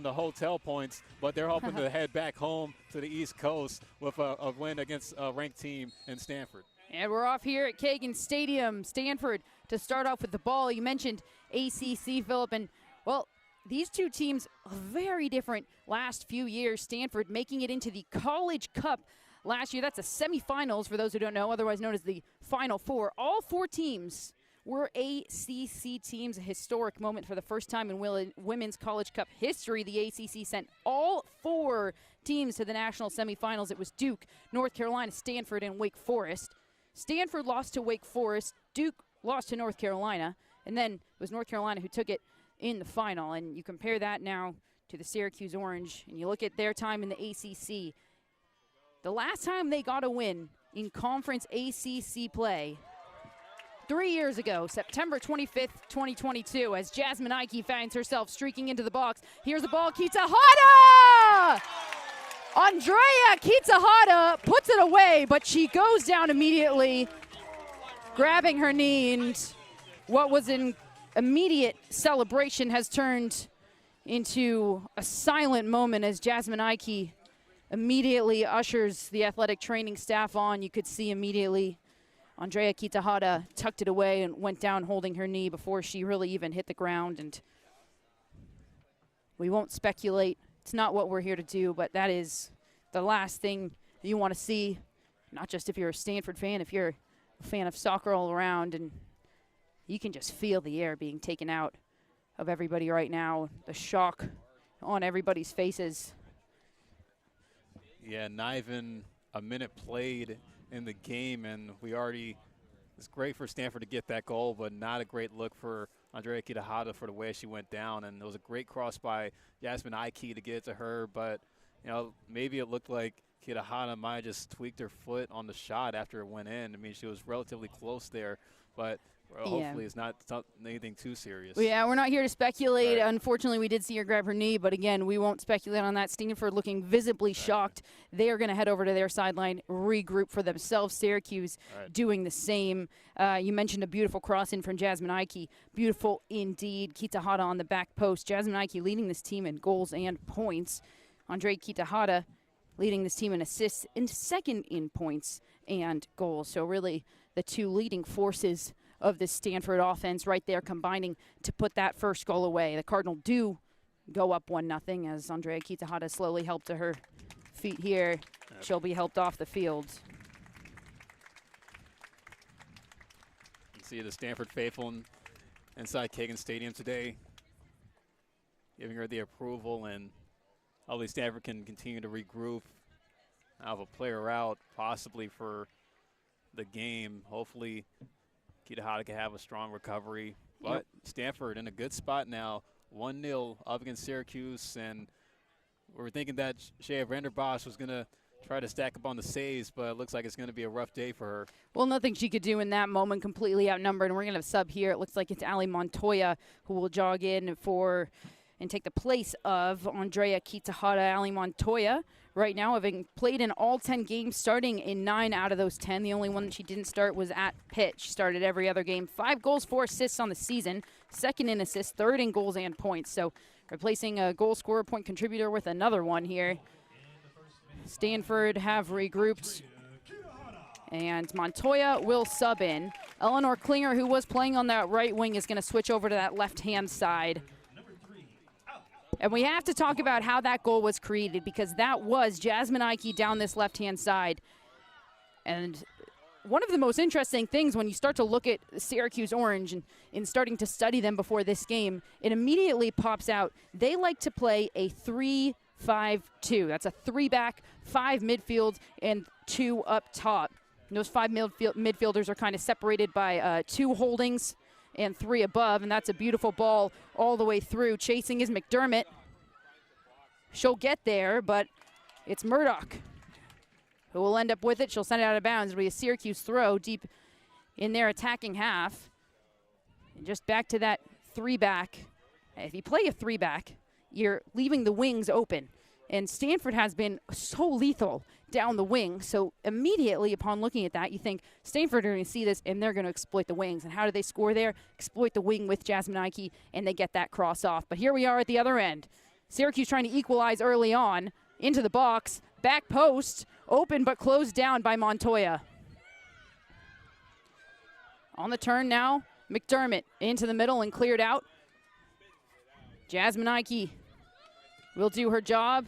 the hotel points, but they're hoping to head back home to the East Coast with a win against a ranked team in Stanford. And we're off here at Kagan Stadium, Stanford, to start off with the ball. You mentioned ACC, Philip, and, well, these two teams are very different last few years. Stanford making it into the College Cup last year. That's the semifinals, for those who don't know, otherwise known as the Final Four. All four teams were ACC teams, a historic moment for the first time in Women's College Cup history. The ACC sent all four teams to the national semifinals. It was Duke, North Carolina, Stanford, and Wake Forest. Stanford lost to Wake Forest. Duke lost to North Carolina. And then it was North Carolina who took it in the final. And you compare that now to the Syracuse Orange, and you look at their time in the ACC. The last time they got a win in conference ACC play, 3 years ago, September 25th, 2022, as Jasmine Ike finds herself streaking into the box. Here's the ball, Kitahata! Andrea Kitahata puts it away, but she goes down immediately, grabbing her knee, and what was an immediate celebration has turned into a silent moment as Jasmine Ike immediately ushers the athletic training staff on. You could see immediately Andrea Kitahata tucked it away and went down holding her knee before she really even hit the ground. And we won't speculate. It's not what we're here to do, but that is the last thing you want to see, not just if you're a Stanford fan, if you're a fan of soccer all around. And you can just feel the air being taken out of everybody right now, the shock on everybody's faces. Yeah, not even a minute played in the game, and it's great for Stanford to get that goal, but not a great look for Andrea Kitahata for the way she went down. And it was a great cross by Jasmine Ike to get it to her, but maybe it looked like Kitahata might have just tweaked her foot on the shot after it went in. I mean, she was relatively close there, but hopefully it's not anything too serious. Yeah, we're not here to speculate. Right. Unfortunately, we did see her grab her knee, but again, we won't speculate on that. Stanford looking visibly shocked. They are going to head over to their sideline, regroup for themselves. Syracuse doing the same. You mentioned a beautiful cross in from Jasmine Ike. Beautiful indeed. Kitahata on the back post. Jasmine Ike leading this team in goals and points. Andrea Kitahata leading this team in assists, and second in points and goals. So really the two leading forces of this Stanford offense right there, combining to put that first goal away. The Cardinal do go up 1-0 as Andrea Kitahata slowly helped to her feet here. She'll be helped off the field. You see the Stanford faithful inside Kagan Stadium today, giving her the approval, and hopefully Stanford can continue to regroup, have a player out possibly for the game. Hopefully Kitahata can have a strong recovery. But Stanford in a good spot now, 1-0 up against Syracuse, and we were thinking that Vanderbos was going to try to stack up on the saves, but it looks like it's going to be a rough day for her. Well, nothing she could do in that moment, completely outnumbered, and we're going to have a sub here. It looks like it's Ali Montoya who will jog in and take the place of Andrea Kitahata. Ali Montoya right now having played in all 10 games, starting in 9 out of those 10. The only one that she didn't start was at Pitt. She started every other game. 5 goals, 4 assists on the season. Second in assists, third in goals and points. So replacing a goal scorer, point contributor with another one here. Stanford have regrouped, and Montoya will sub in. Eleanor Klinger, who was playing on that right wing, is going to switch over to that left-hand side. And we have to talk about how that goal was created, because that was Jasmine Ike down this left-hand side. And one of the most interesting things when you start to look at Syracuse Orange and starting to study them before this game, it immediately pops out. They like to play a 3-5-2. That's a 3-back, 5 midfield, and 2 up top. And those 5 midfielders are kind of separated by 2 holdings and 3 above, and that's a beautiful ball all the way through. Chasing is McDermott. She'll get there, but it's Murdoch who will end up with it. She'll send it out of bounds. It'll be a Syracuse throw deep in their attacking half. And just back to that 3-back. If you play a 3-back, you're leaving the wings open. And Stanford has been so lethal down the wing. So immediately upon looking at that, you think Stanford are going to see this and they're going to exploit the wings. And how do they score there? Exploit the wing with Jasmine Ike, and they get that cross off. But here we are at the other end. Syracuse trying to equalize early on. Into the box, back post, open but closed down by Montoya. On the turn now, McDermott into the middle and cleared out. Jasmine Ike will do her job,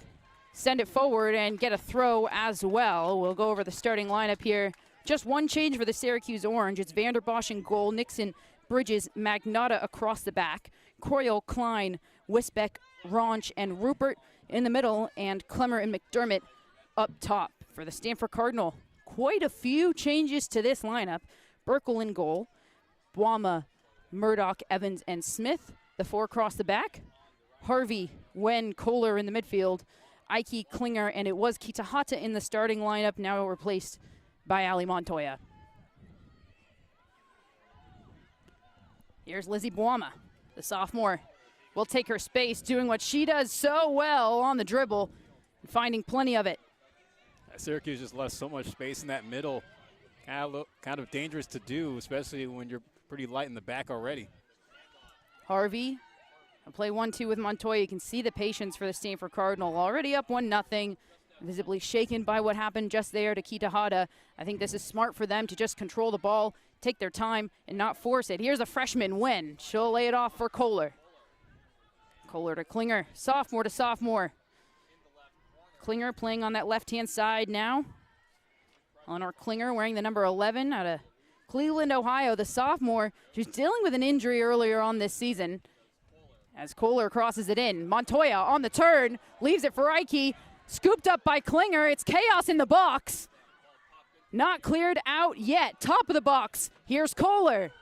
send it forward and get a throw as well. We'll go over the starting lineup here. Just one change for the Syracuse Orange. It's Vanderbos in goal, Nixon, Bridges, Magnotta across the back, Coyle, Klein, Wisbeck, Raunch, and Rupert in the middle, and Clemmer and McDermott up top. For the Stanford Cardinal, quite a few changes to this lineup. Burkle in goal, Boima, Murdoch, Evans, and Smith. The four across the back. Harvey, Wen, Kohler in the midfield. Ike, Klinger, and it was Kitahata in the starting lineup, now replaced by Ali Montoya. Here's Lizzie Boima, the sophomore. Will take her space, doing what she does so well on the dribble, and finding plenty of it. Syracuse just left so much space in that middle. Kind of dangerous to do, especially when you're pretty light in the back already. Harvey, I'll play 1-2 with Montoya. You can see the patience for the Stanford Cardinal. Already up 1-0, visibly shaken by what happened just there to Kitahata. I think this is smart for them to just control the ball, take their time, and not force it. Here's a freshman, Wen. She'll lay it off for Kohler. Kohler to Klinger, sophomore to sophomore. Klinger playing on that left-hand side now. Eleanor Klinger wearing the number 11 out of Cleveland, Ohio, the sophomore. She's dealing with an injury earlier on this season as Kohler crosses it in. Montoya on the turn, leaves it for Ike. Scooped up by Klinger. It's chaos in the box. Not cleared out yet. Top of the box. Here's Kohler.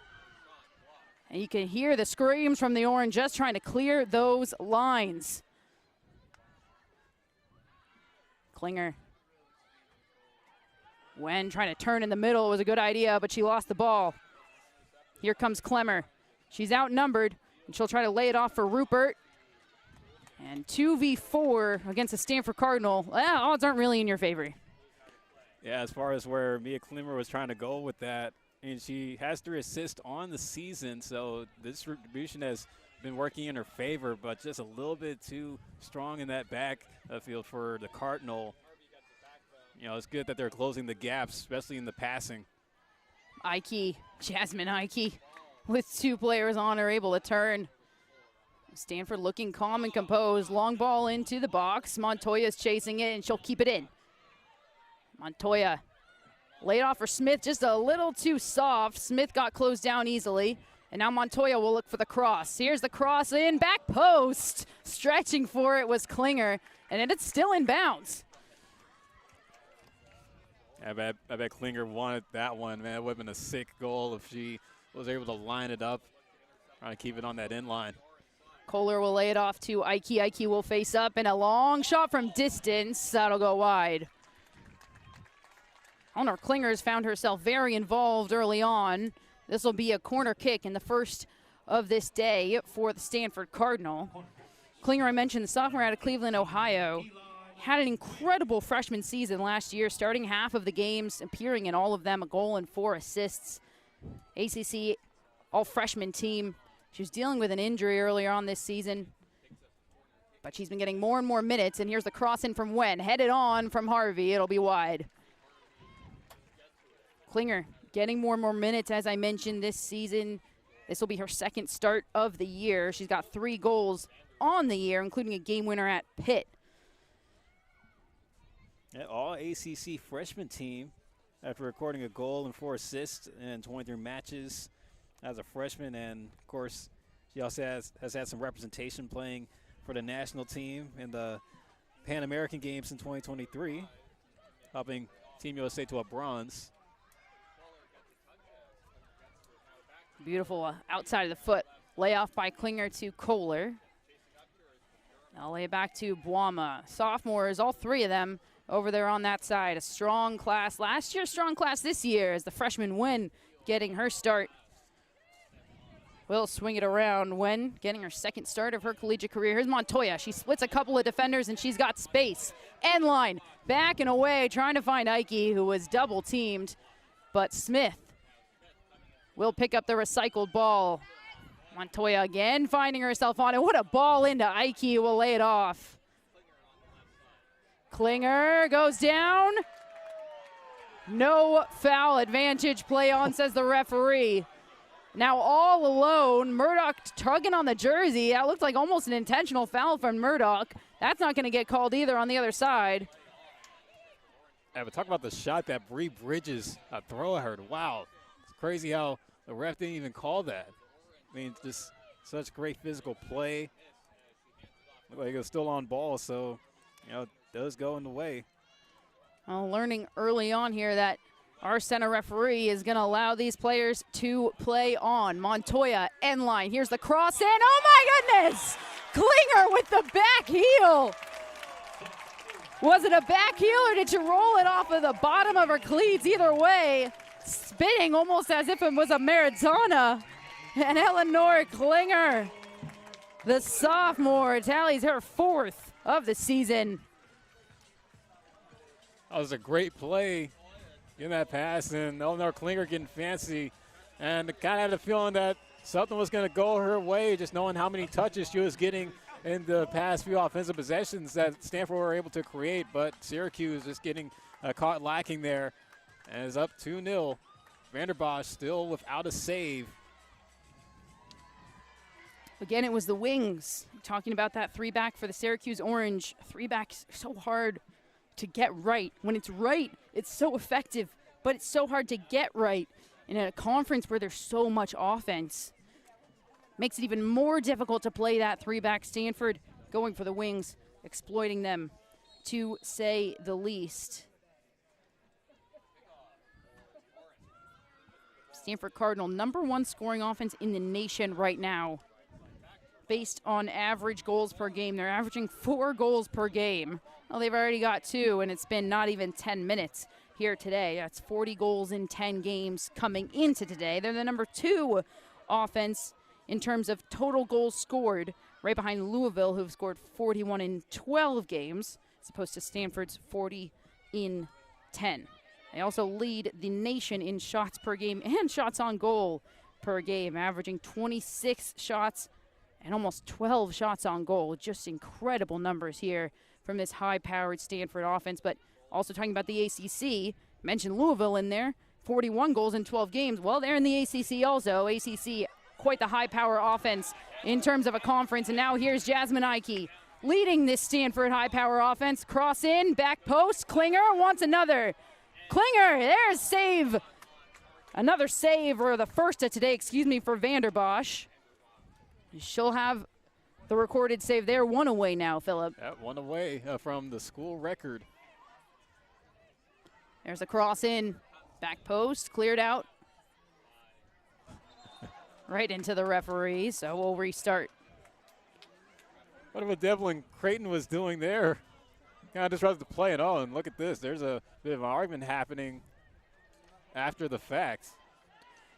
And you can hear the screams from the Orange just trying to clear those lines. Klinger. Wen trying to turn in the middle was a good idea, but she lost the ball. Here comes Clemmer. She's outnumbered, and she'll try to lay it off for Rupert. And 2v4 against the Stanford Cardinal. Odds aren't really in your favor. Yeah, as far as where Mia Clemmer was trying to go with that, and she has 3 assists on the season, so the distribution has been working in her favor, but just a little bit too strong in that back field for the Cardinal. You know, it's good that they're closing the gaps, especially in the passing. Ike, Jasmine Ike, with 2 players on her, able to turn. Stanford looking calm and composed. Long ball into the box. Montoya's chasing it, and she'll keep it in. Montoya laid off for Smith, just a little too soft. Smith got closed down easily. And now Montoya will look for the cross. Here's the cross in, back post. Stretching for it was Klinger, and it's still in bounds. I bet Klinger wanted that one, man. It would have been a sick goal if she was able to line it up, trying to keep it on that end line. Kohler will lay it off to Ike. Ike will face up, and a long shot from distance. That'll go wide. Eleanor Klinger's found herself very involved early on. This will be a corner kick in the first of this day for the Stanford Cardinal. Klinger, I mentioned, the sophomore out of Cleveland, Ohio, had an incredible freshman season last year, starting half of the games, appearing in all of them, a goal and 4 assists. ACC all-freshman team. She was dealing with an injury earlier on this season, but she's been getting more and more minutes, and here's the cross in from Wen. Headed on from Harvey. It'll be wide. Klinger getting more and more minutes, as I mentioned, this season. This will be her second start of the year. She's got 3 goals on the year, including a game winner at Pitt. Yeah, all ACC freshman team after recording a goal and 4 assists in 23 matches as a freshman. And, of course, she also has had some representation playing for the national team in the Pan American Games in 2023, helping Team USA to a bronze. Beautiful outside of the foot. Layoff by Klinger to Kohler. I'll lay it back to Boima. Sophomores, all 3 of them over there on that side. A strong class last year, strong class this year as the freshman Wen getting her start. Will swing it around. Wen getting her second start of her collegiate career. Here's Montoya. She splits a couple of defenders and she's got space. End line, back and away, trying to find Ike, who was double teamed. But Smith will pick up the recycled ball. Montoya again finding herself on it. What a ball into Ike, who will lay it off. Klinger goes down. No foul, advantage play on, says the referee. Now all alone, Murdoch tugging on the jersey. That looked like almost an intentional foul from Murdoch. That's not going to get called either on the other side. Yeah, but talk about the shot that Bree Bridges throw at her. Wow, it's crazy how the ref didn't even call that. I mean, just such great physical play. Looked like it was still on ball, so, you know, it does go in the way. Well, learning early on here that our center referee is going to allow these players to play on. Montoya, end line. Here's the cross in. Oh, my goodness! Klinger with the back heel. Was it a back heel or did you roll it off of the bottom of her cleats? Either way, spinning almost as if it was a Maradona. And Eleanor Klinger, the sophomore, tallies her 4th of the season. That was a great play in that pass, and Eleanor Klinger getting fancy. And kind of had a feeling that something was going to go her way, just knowing how many touches she was getting in the past few offensive possessions that Stanford were able to create. But Syracuse just getting caught lacking there, and is up 2-0. Vanderbos still without a save. Again, it was the wings. Talking about that 3-back for the Syracuse Orange. 3-backs are so hard to get right. When it's right, it's so effective, but it's so hard to get right in a conference where there's so much offense. Makes it even more difficult to play that 3-back. Stanford going for the wings, exploiting them, to say the least. Stanford Cardinal, #1 scoring offense in the nation right now. Based on average goals per game. They're averaging 4 goals per game. Well, they've already got 2, and it's been not even 10 minutes here today. That's 40 goals in 10 games coming into today. They're the #2 offense in terms of total goals scored, right behind Louisville, who've scored 41 in 12 games, as opposed to Stanford's 40 in 10. They also lead the nation in shots per game and shots on goal per game, averaging 26 shots and almost 12 shots on goal. Just incredible numbers here from this high-powered Stanford offense. But also talking about the ACC, mentioned Louisville in there, 41 goals in 12 games. Well, they're in the ACC also. ACC, quite the high-power offense in terms of a conference. And now here's Jasmine Ike leading this Stanford high-power offense. Cross in, back post. Klinger wants another. Klinger, there's save. Another save, or the first of today, for Vanderbos. She'll have the recorded save there. 1 away now, Phillip. Yeah, 1 away from the school record. There's a cross in. Back post, cleared out. Right into the referee, so we'll restart. What Devlin Creighton was doing there. Kind of disrupted the play and all, and look at this. There's a bit of an argument happening after the fact.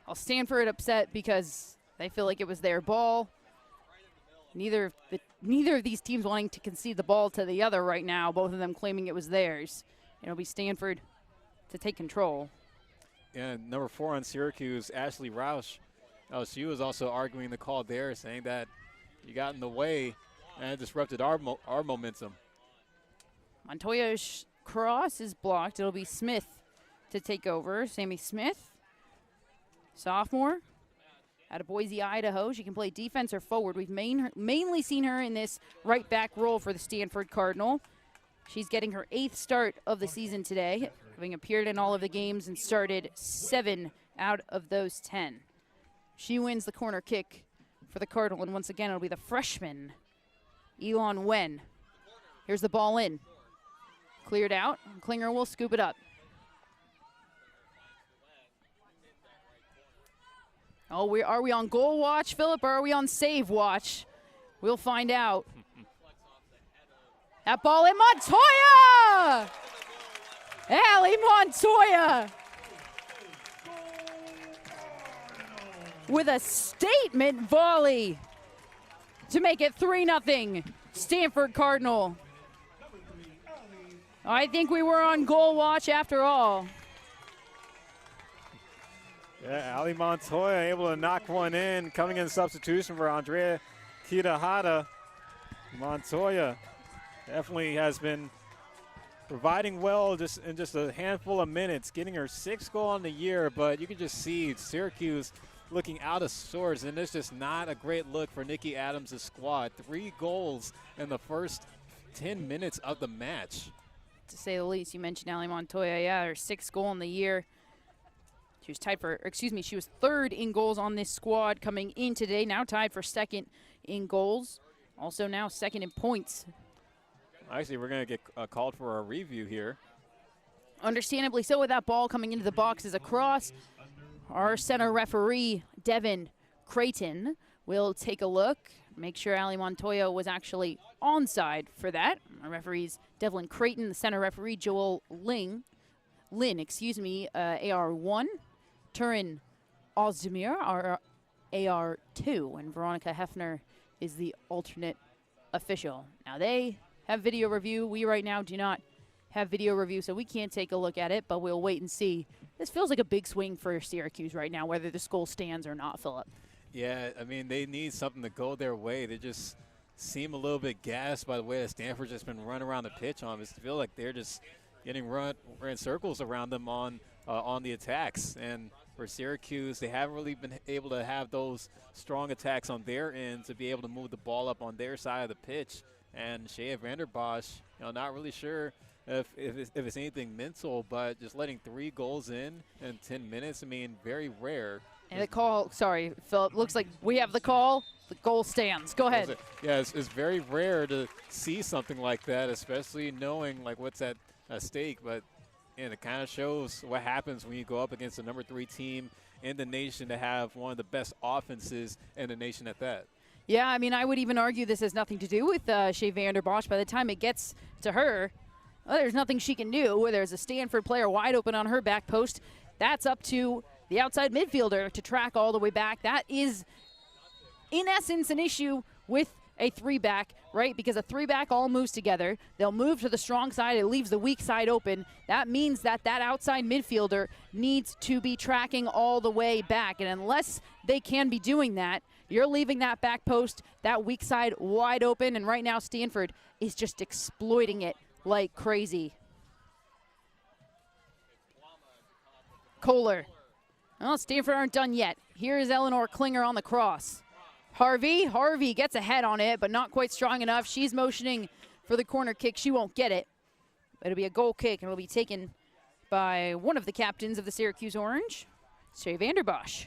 Well, Stanford upset because they feel like it was their ball. Neither of these teams wanting to concede the ball to the other right now, both of them claiming it was theirs. It'll be Stanford to take control. And #4 on Syracuse, Ashley Roush, she was also arguing the call there, saying that you got in the way and it disrupted our momentum. Montoya's cross is blocked. It'll be Smith to take over. Sammy Smith, sophomore, out of Boise, Idaho. She can play defense or forward. We've mainly seen her in this right back role for the Stanford Cardinal. She's getting her 8th start of the season today, having appeared in all of the games and started 7 out of those 10. She wins the corner kick for the Cardinal, and once again it'll be the freshman, Elon Wen. Here's the ball in. Cleared out. Klinger will scoop it up. Oh, are we on goal watch, Phillip, or are we on save watch? We'll find out. That ball in, Montoya! Allie Montoya with a statement volley to make it 3-0 Stanford Cardinal. I think we were on goal watch after all. Yeah, Ali Montoya able to knock one in, coming in substitution for Andrea Kitahata. Montoya definitely has been providing well just in just a handful of minutes, getting her 6th goal on the year, but you can just see Syracuse looking out of sorts, and it's just not a great look for Nikki Adams' squad. 3 goals in the first 10 minutes of the match. To say the least. You mentioned Ali Montoya, yeah, her 6th goal in the year. She was tied for, she was 3rd in goals on this squad coming in today, now tied for 2nd in goals. Also now 2nd in points. Actually, we're going to get called for a review here. Understandably so, with that ball coming into the boxes across. Our center referee, Devin Creighton, will take a look, make sure Ali Montoya was actually onside for that. Our referees, Devlin Creighton, the center referee, Joel Lynn, AR1. Turin Ozdemir, our AR2, and Veronica Hefner is the alternate official. Now they have video review. We right now do not have video review, so we can't take a look at it, but we'll wait and see. This feels like a big swing for Syracuse right now, whether this goal stands or not, Philip. Yeah, I mean, they need something to go their way. They just seem a little bit gassed by the way that Stanford's just been running around the pitch on. It feels like they're just getting run in circles around them on the attacks. And for Syracuse, they haven't really been able to have those strong attacks on their end to be able to move the ball up on their side of the pitch. And Shea Vanderbos, not really sure if it's anything mental, but just letting 3 goals in 10 minutes, I mean, very rare. And the call, sorry, Philip, looks like we have the call. The goal stands. Go ahead. Yeah, it's very rare to see something like that, especially knowing like what's at stake. But it kind of shows what happens when you go up against the number 3 team in the nation to have one of the best offenses in the nation at that. Yeah, I mean, I would even argue this has nothing to do with Shea Vanderbos. By the time it gets to her, well, there's nothing she can do. There's a Stanford player wide open on her back post. That's up to the outside midfielder to track all the way back. That is, in essence, an issue with a 3-back, right? Because a 3-back all moves together. They'll move to the strong side. It leaves the weak side open. That means that outside midfielder needs to be tracking all the way back. And unless they can be doing that, you're leaving that back post, that weak side wide open. And right now, Stanford is just exploiting it like crazy. Kohler. Well, Stanford aren't done yet. Here is Eleanor Klinger on the cross. Harvey gets a head on it, but not quite strong enough. She's motioning for the corner kick. She won't get it. It'll be a goal kick, and it'll be taken by one of the captains of the Syracuse Orange, Shea Vanderbos.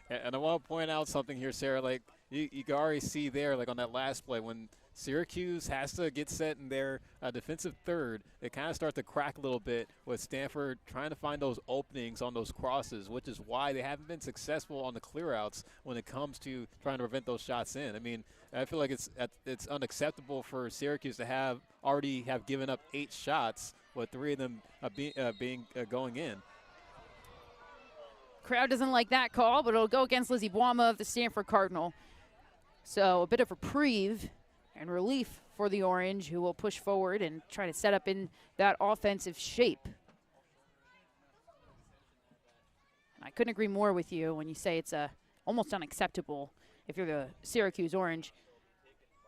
And I want to point out something here, Sarah. Like you can already see there, like on that last play, when Syracuse has to get set in their defensive third, they kind of start to crack a little bit with Stanford trying to find those openings on those crosses, which is why they haven't been successful on the clearouts when it comes to trying to prevent those shots in. I mean, I feel like it's unacceptable for Syracuse to already have given up 8 shots, with 3 of them going in. Crowd doesn't like that call, but it'll go against Lizzie Boima of the Stanford Cardinal. So a bit of reprieve and relief for the Orange, who will push forward and try to set up in that offensive shape. And I couldn't agree more with you when you say it's almost unacceptable if you're the Syracuse Orange.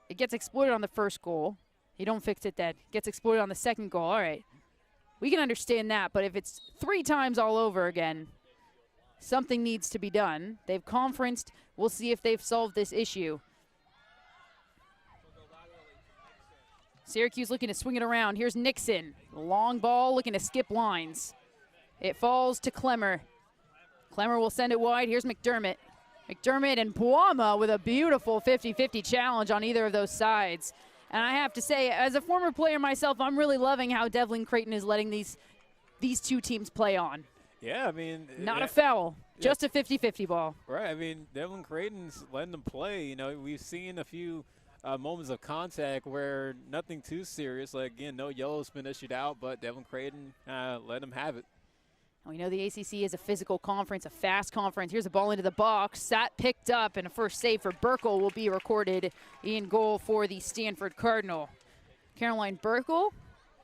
It gets exploited on the first goal. You don't fix it then. Gets exploited on the second goal. All right, we can understand that, but if it's 3 times all over again, something needs to be done. They've conferenced. We'll see if they've solved this issue. Syracuse looking to swing it around. Here's Nixon. Long ball looking to skip lines. It falls to Klemmer. Klemmer will send it wide. Here's McDermott. McDermott and Boima with a beautiful 50-50 challenge on either of those sides. And I have to say, as a former player myself, I'm really loving how Devlin Creighton is letting these 2 teams play on. Yeah, I mean, not a foul, just a 50-50 ball. Right. I mean, Devlin Creighton's letting them play. You know, we've seen a few moments of contact where nothing too serious. Like, again, no yellow's been issued out, but Devlin Creighton let them have it. We know the ACC is a physical conference, a fast conference. Here's a ball into the box. That picked up, and a first save for Burkle will be recorded in goal for the Stanford Cardinal. Caroline Burkle,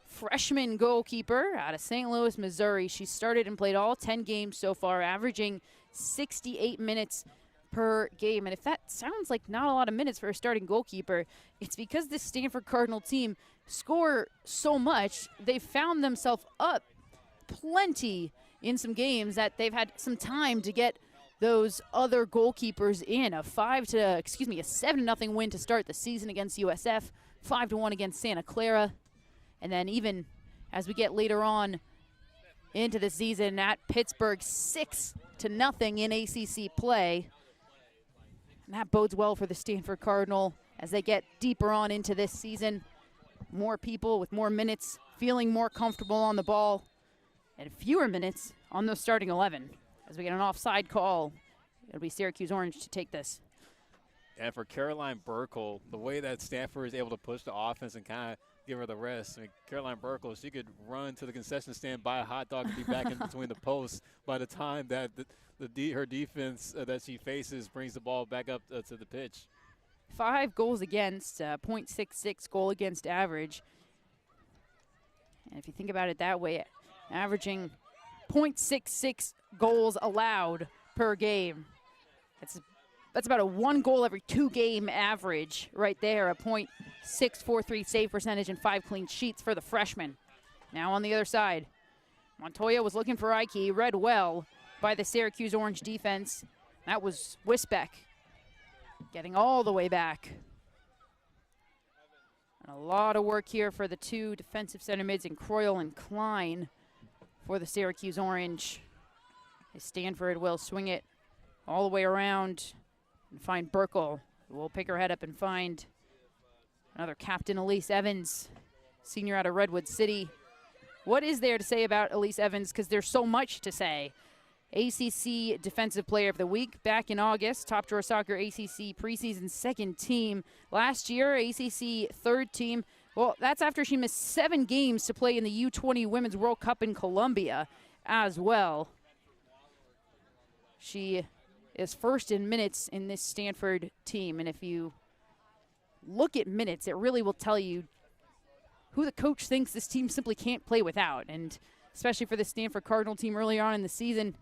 freshman goalkeeper out of St. Louis, Missouri. She started and played all 10 games so far, averaging 68 minutes per game. And if that sounds like not a lot of minutes for a starting goalkeeper, it's because this Stanford Cardinal team score so much, they've found themselves up plenty in some games that they've had some time to get those other goalkeepers in. A 7-0 win to start the season against USF, 5-1 against Santa Clara, and then even as we get later on into the season at Pittsburgh, 6-0 in ACC play. And that bodes well for the Stanford Cardinal as they get deeper on into this season. More people with more minutes, feeling more comfortable on the ball, and fewer minutes on the starting 11. As we get an offside call, it'll be Syracuse Orange to take this. And for Caroline Burkle, the way that Stanford is able to push the offense and kind of give her the rest. I mean, Caroline Burkle, she could run to the concession stand, buy a hot dog, and be back in between the posts by the time that her defense that she faces brings the ball back up to the pitch. 5 goals against, .66 goal against average. And if you think about it that way, averaging .66 goals allowed per game. That's about a 1 goal every 2 game average right there, a .643 save percentage and 5 clean sheets for the freshman. Now on the other side, Montoya was looking for Ike, read well by the Syracuse Orange defense. That was Wisbeck getting all the way back. And a lot of work here for the 2 defensive center mids in Croyle and Klein for the Syracuse Orange. Stanford will swing it all the way around and find Burkle, who will pick her head up and find another captain, Elise Evans, senior out of Redwood City. What is there to say about Elise Evans? Because there's so much to say. ACC Defensive Player of the Week back in August, Top Drawer Soccer ACC preseason 2nd team. Last year, ACC 3rd team. Well, that's after she missed 7 games to play in the U20 Women's World Cup in Colombia as well. She is first in minutes in this Stanford team, and if you look at minutes, it really will tell you who the coach thinks this team simply can't play without. And especially for the Stanford Cardinal team earlier on in the season,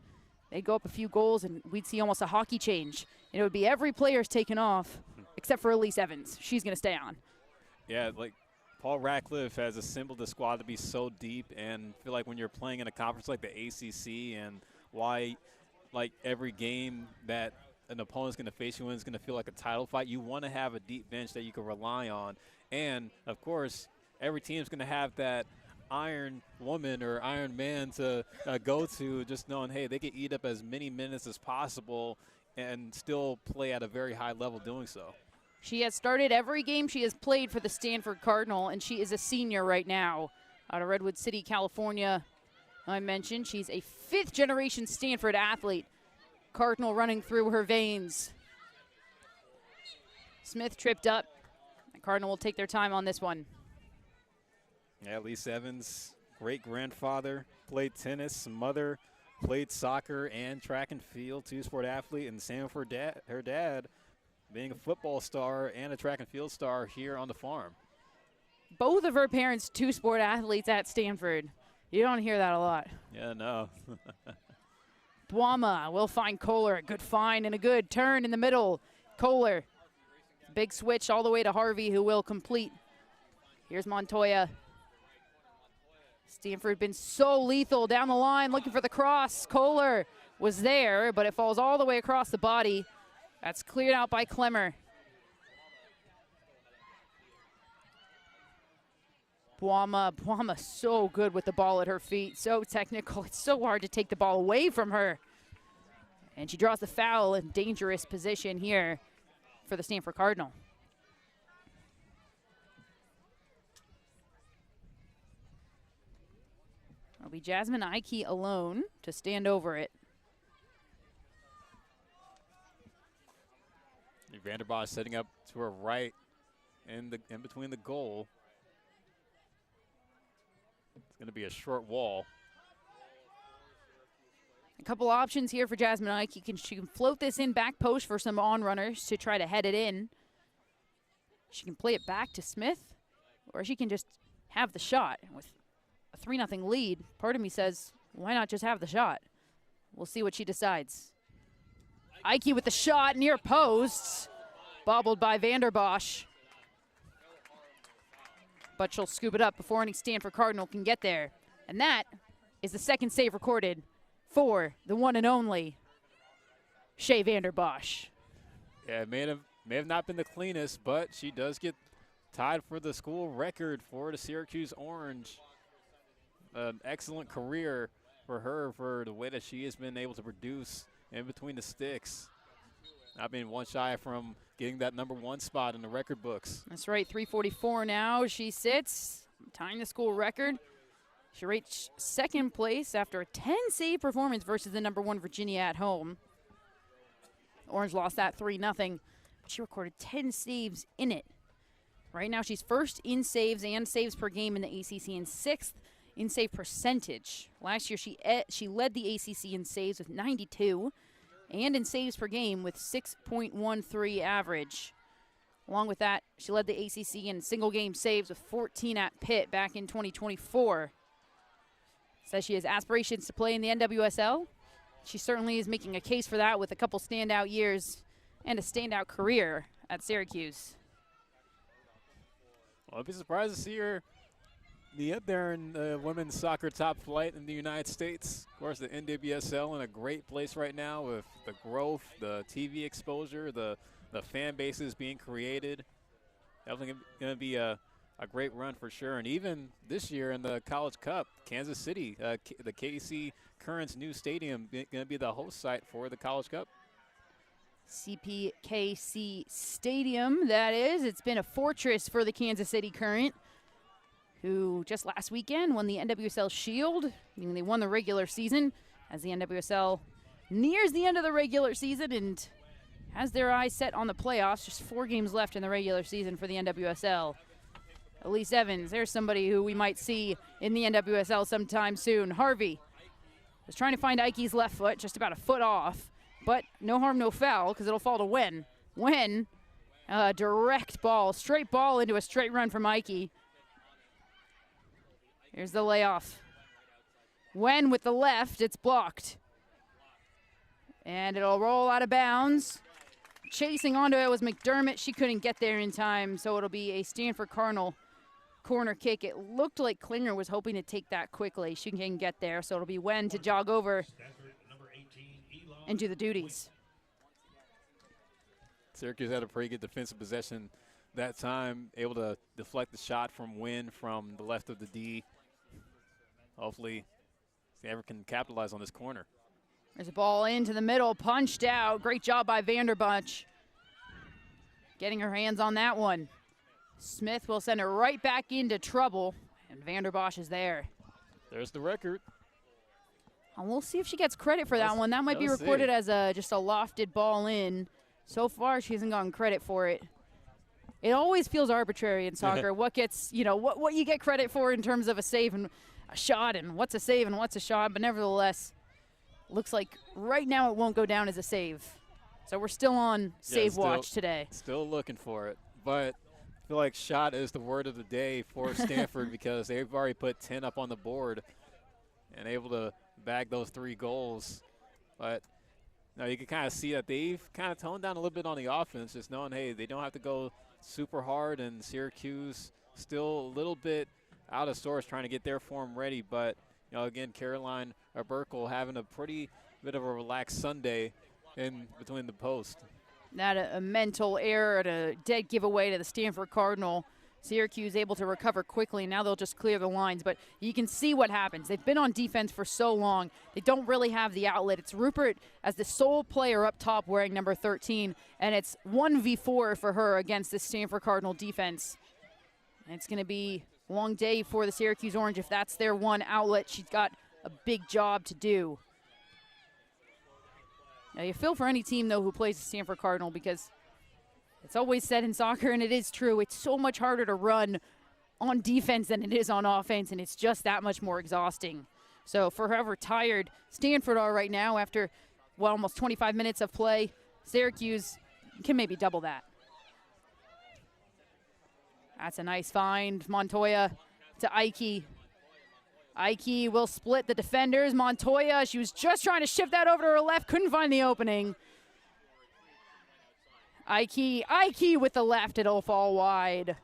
they'd go up a few goals and we'd see almost a hockey change. And it would be every player's taken off except for Elise Evans. She's going to stay on. Yeah, like Paul Ratcliffe has assembled the squad to be so deep, and I feel like when you're playing in a conference like the ACC, and why like every game that an opponent's going to face you in is going to feel like a title fight, you want to have a deep bench that you can rely on. And, of course, every team's going to have that iron woman or iron man to go to, just knowing, hey, they can eat up as many minutes as possible and still play at a very high level doing so. She has started every game she has played for the Stanford Cardinal, and she is a senior right now out of Redwood City, California. I mentioned she's a 5th-generation Stanford athlete. Cardinal running through her veins. Smith tripped up. The Cardinal will take their time on this one. Yeah, Elise Evans, great-grandfather, played tennis, mother, played soccer and track and field, 2-sport athlete, and same for her dad, being a football star and a track and field star here on the farm. Both of her parents 2-sport athletes at Stanford. You don't hear that a lot. Yeah, no. Buama will find Kohler. A good find and a good turn in the middle. Kohler, big switch all the way to Harvey, who will complete. Here's Montoya. Stanford been so lethal down the line, looking for the cross. Kohler was there, but it falls all the way across the body. That's cleared out by Klemmer. Buama so good with the ball at her feet, so technical. It's so hard to take the ball away from her. And she draws the foul in dangerous position here for the Stanford Cardinal. It'll be Jasmine Ike alone to stand over it. Vanderbos setting up to her right in between the goal. It's going to be a short wall. A couple options here for Jasmine Ike. She can float this in back post for some on-runners to try to head it in. She can play it back to Smith, or she can just have the shot. With a 3-0 lead, part of me says, why not just have the shot? We'll see what she decides. Ike with the shot near posts. Bobbled by Vanderbos. But she'll scoop it up before any Stanford Cardinal can get there. And that is the second save recorded for the one and only Shea Vanderbos. Yeah, it may have not been the cleanest, but she does get tied for the school record for the Syracuse Orange. An excellent career for her for the way that she has been able to produce in between the sticks. I've been one shy from getting that #1 spot in the record books. That's right, 344 now she sits, tying the school record. She reached second place after a 10-save performance versus the #1 Virginia at home. Orange lost that 3-0, but she recorded 10 saves in it. Right now she's first in saves and saves per game in the ACC and 6th in save percentage. Last year she led the ACC in saves with 92 and in saves per game with 6.13 average. Along with that, she led the ACC in single game saves with 14 at Pitt back in 2024. Says she has aspirations to play in the NWSL. She certainly is making a case for that with a couple standout years and a standout career at Syracuse. Well, I'd be surprised to see her be up there in the women's soccer top flight in the United States. Of course, the NWSL in a great place right now with the growth, the TV exposure, the fan bases being created. Definitely going to be a great run for sure. And even this year in the College Cup, Kansas City, the KC Currents new stadium, going to be the host site for the College Cup. CPKC Stadium, that is. It's been a fortress for the Kansas City Current, who just last weekend won the NWSL Shield. They won the regular season as the NWSL nears the end of the regular season and has their eyes set on the playoffs. Just 4 games left in the regular season for the NWSL. Elise Evans, there's somebody who we might see in the NWSL sometime soon. Harvey was trying to find Ike's left foot, just about a foot off. But no harm, no foul, because it'll fall to Wen. Wen, direct ball, straight ball into a straight run from Ike. Here's the layoff. Wen with the left, it's blocked. And it'll roll out of bounds. Chasing onto it was McDermott. She couldn't get there in time, so it'll be a Stanford Cardinal corner kick. It looked like Klinger was hoping to take that quickly. She can get there, so it'll be Wen to jog over and do the duties. Syracuse had a pretty good defensive possession that time, able to deflect the shot from Wen from the left of the D. Hopefully, Stanford can capitalize on this corner. There's a ball into the middle, punched out. Great job by Vanderbos getting her hands on that one. Smith will send her right back into trouble, and Vanderbos is there. There's the record. And we'll see if she gets credit for that one. That might be recorded as just a lofted ball in. So far, she hasn't gotten credit for it. It always feels arbitrary in soccer. What gets, what you get credit for in terms of a save and a shot, and what's a save and what's a shot. But nevertheless, looks like right now it won't go down as a save. So we're still on save watch today. Still looking for it. But I feel like shot is the word of the day for Stanford because they've already put 10 up on the board and able to bag those 3 goals. But you can kind of see that they've kind of toned down a little bit on the offense, just knowing, hey, they don't have to go super hard, and Syracuse still a little bit out of sorts trying to get their form ready. But, again, Caroline Burkle having a pretty bit of a relaxed Sunday in between the post. Not a mental error and a dead giveaway to the Stanford Cardinal. Syracuse able to recover quickly. Now they'll just clear the lines. But you can see what happens. They've been on defense for so long. They don't really have the outlet. It's Rupert as the sole player up top wearing number 13. And it's 1v4 for her against the Stanford Cardinal defense. And it's going to be a long day for the Syracuse Orange if that's their one outlet. She's got a big job to do. Now you feel for any team, though, who plays the Stanford Cardinal because it's always said in soccer, and it is true, it's so much harder to run on defense than it is on offense, and it's just that much more exhausting. So for however tired Stanford are right now after, almost 25 minutes of play, Syracuse can maybe double that. That's a nice find. Montoya to Ike. Ike will split the defenders. Montoya, she was just trying to shift that over to her left, couldn't find the opening. Ike with the left, it'll fall wide.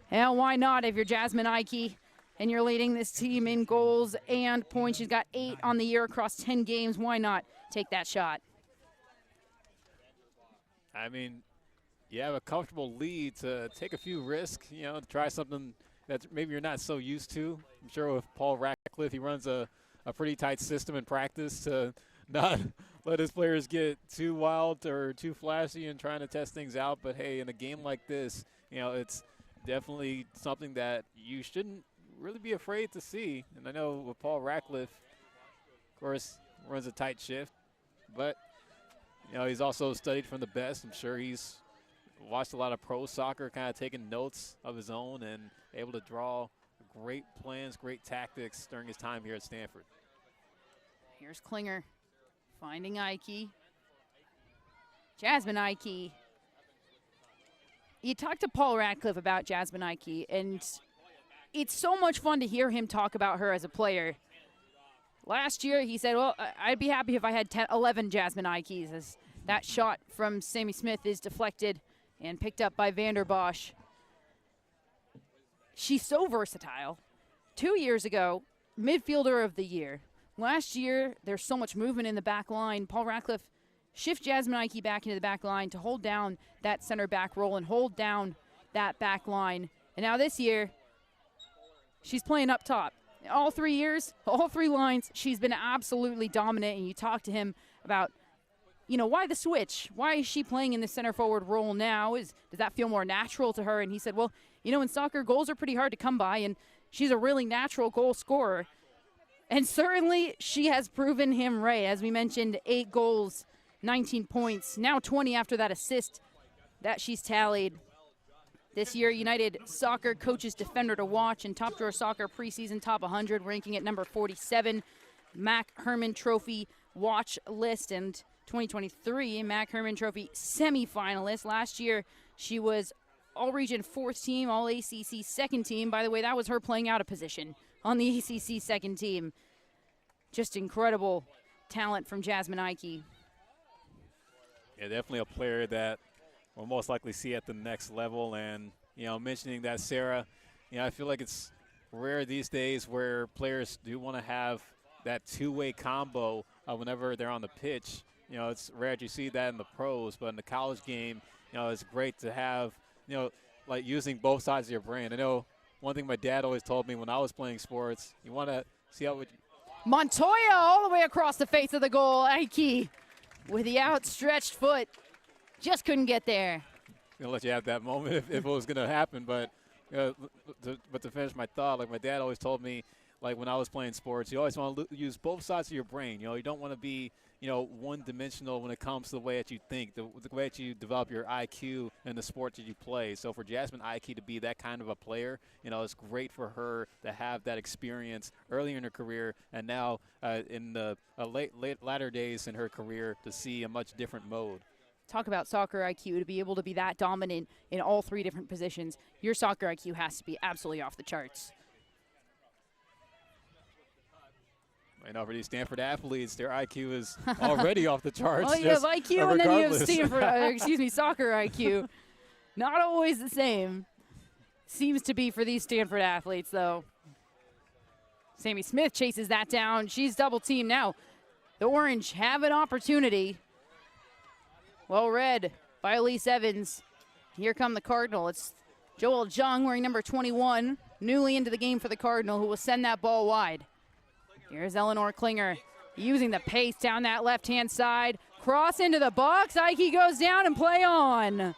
And why not if you're Jasmine Ike and you're leading this team in goals and points. She's got 8 on the year across 10 games. Why not take that shot? I mean, you have a comfortable lead to take a few risks, to try something that maybe you're not so used to. I'm sure with Paul Ratcliffe, he runs a pretty tight system in practice to not let his players get too wild or too flashy and trying to test things out. But, hey, in a game like this, it's definitely something that you shouldn't really be afraid to see. And I know with Paul Ratcliffe, of course, runs a tight shift. But, he's also studied from the best. I'm sure he's watched a lot of pro soccer, kind of taking notes of his own and able to draw great plans, great tactics during his time here at Stanford. Here's Klinger finding Ike. Jasmine Ike. You talked to Paul Ratcliffe about Jasmine Ike, and it's so much fun to hear him talk about her as a player. Last year, he said, well, I'd be happy if I had 11 Jasmine Ikes, as that shot from Sammy Smith is deflected and picked up by Vanderbos. She's so versatile. 2 years ago, midfielder of the year. Last year, there's so much movement in the back line. Paul Ratcliffe shifts Jasmine Ike back into the back line to hold down that center back role and hold down that back line. And now this year, she's playing up top. All 3 years, all 3 lines, she's been absolutely dominant. And you talk to him about, why the switch? Why is she playing in the center forward role now? Does that feel more natural to her? And he said, well, in soccer, goals are pretty hard to come by, and she's a really natural goal scorer. And certainly she has proven him right. As we mentioned, 8 goals, 19 points, now 20 after that assist that she's tallied. This year, United Soccer Coaches Defender to Watch and Top Drawer Soccer Preseason Top 100, ranking at number 47. Mac Herman Trophy Watch List, and 2023 Mac Herman Trophy semifinalist. Last year, she was All-Region 4th team, All-ACC 2nd team. By the way, that was her playing out of position on the ACC 2nd team. Just incredible talent from Jasmine Ike. Yeah, definitely a player that we'll most likely see at the next level. And, mentioning that, Sarah, I feel like it's rare these days where players do want to have that two-way combo whenever they're on the pitch. It's rare to see that in the pros, but in the college game, it's great to have, like using both sides of your brain. I know one thing my dad always told me when I was playing sports, you want to see how Montoya all the way across the face of the goal. Ike with the outstretched foot. Just couldn't get there. Going to let you have that moment if it was going to happen. But to finish my thought, like my dad always told me, like when I was playing sports, you always want to use both sides of your brain. You don't want to be, one-dimensional when it comes to the way that you think, the way that you develop your IQ in the sport that you play. So for Jasmine Ike to be that kind of a player, it's great for her to have that experience earlier in her career, and now in the latter days in her career to see a much different mode. Talk about soccer IQ, to be able to be that dominant in all 3 different positions. Your soccer IQ has to be absolutely off the charts. For these Stanford athletes, their IQ is already off the charts. Well, you have IQ and then you have Stanford, soccer IQ. Not always the same. Seems to be for these Stanford athletes, though. Sammy Smith chases that down. She's double teamed now. The Orange have an opportunity. Well read by Elise Evans. Here come the Cardinal. It's Joel Jung wearing number 21, newly into the game for the Cardinal, who will send that ball wide. Here's Eleanor Klinger using the pace down that left-hand side. Cross into the box. Ike goes down and play on,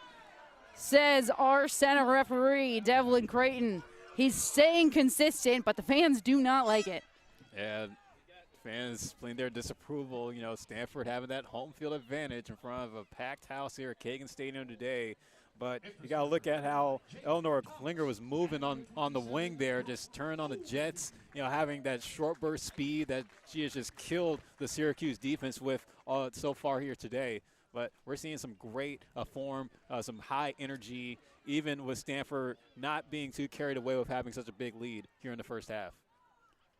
says our center referee, Devlin Creighton. He's staying consistent, but the fans do not like it. Yeah, fans playing their disapproval. Stanford having that home field advantage in front of a packed house here at Kagan Stadium today. But you got to look at how Eleanor Klinger was moving on the wing there, just turning on the jets, having that short burst speed that she has just killed the Syracuse defense with so far here today. But we're seeing some great form, some high energy, even with Stanford not being too carried away with having such a big lead here in the first half.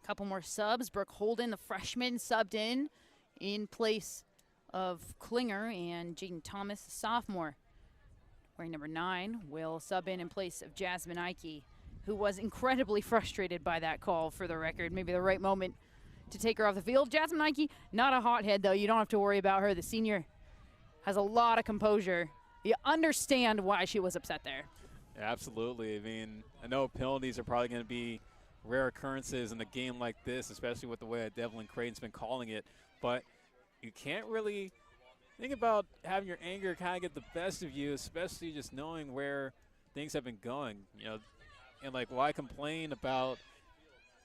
Couple more subs. Brooke Holden, the freshman, subbed in place of Klinger and Jaden Thomas, sophomore. Wearing number 9 will sub in place of Jasmine Ike, who was incredibly frustrated by that call, for the record. Maybe the right moment to take her off the field. Jasmine Ike, not a hothead, though. You don't have to worry about her. The senior has a lot of composure. You understand why she was upset there. Absolutely. I mean, I know penalties are probably going to be rare occurrences in a game like this, especially with the way that Devlin Creighton's been calling it. But you can't really think about having your anger kind of get the best of you, especially just knowing where things have been going. You know, and like, why complain about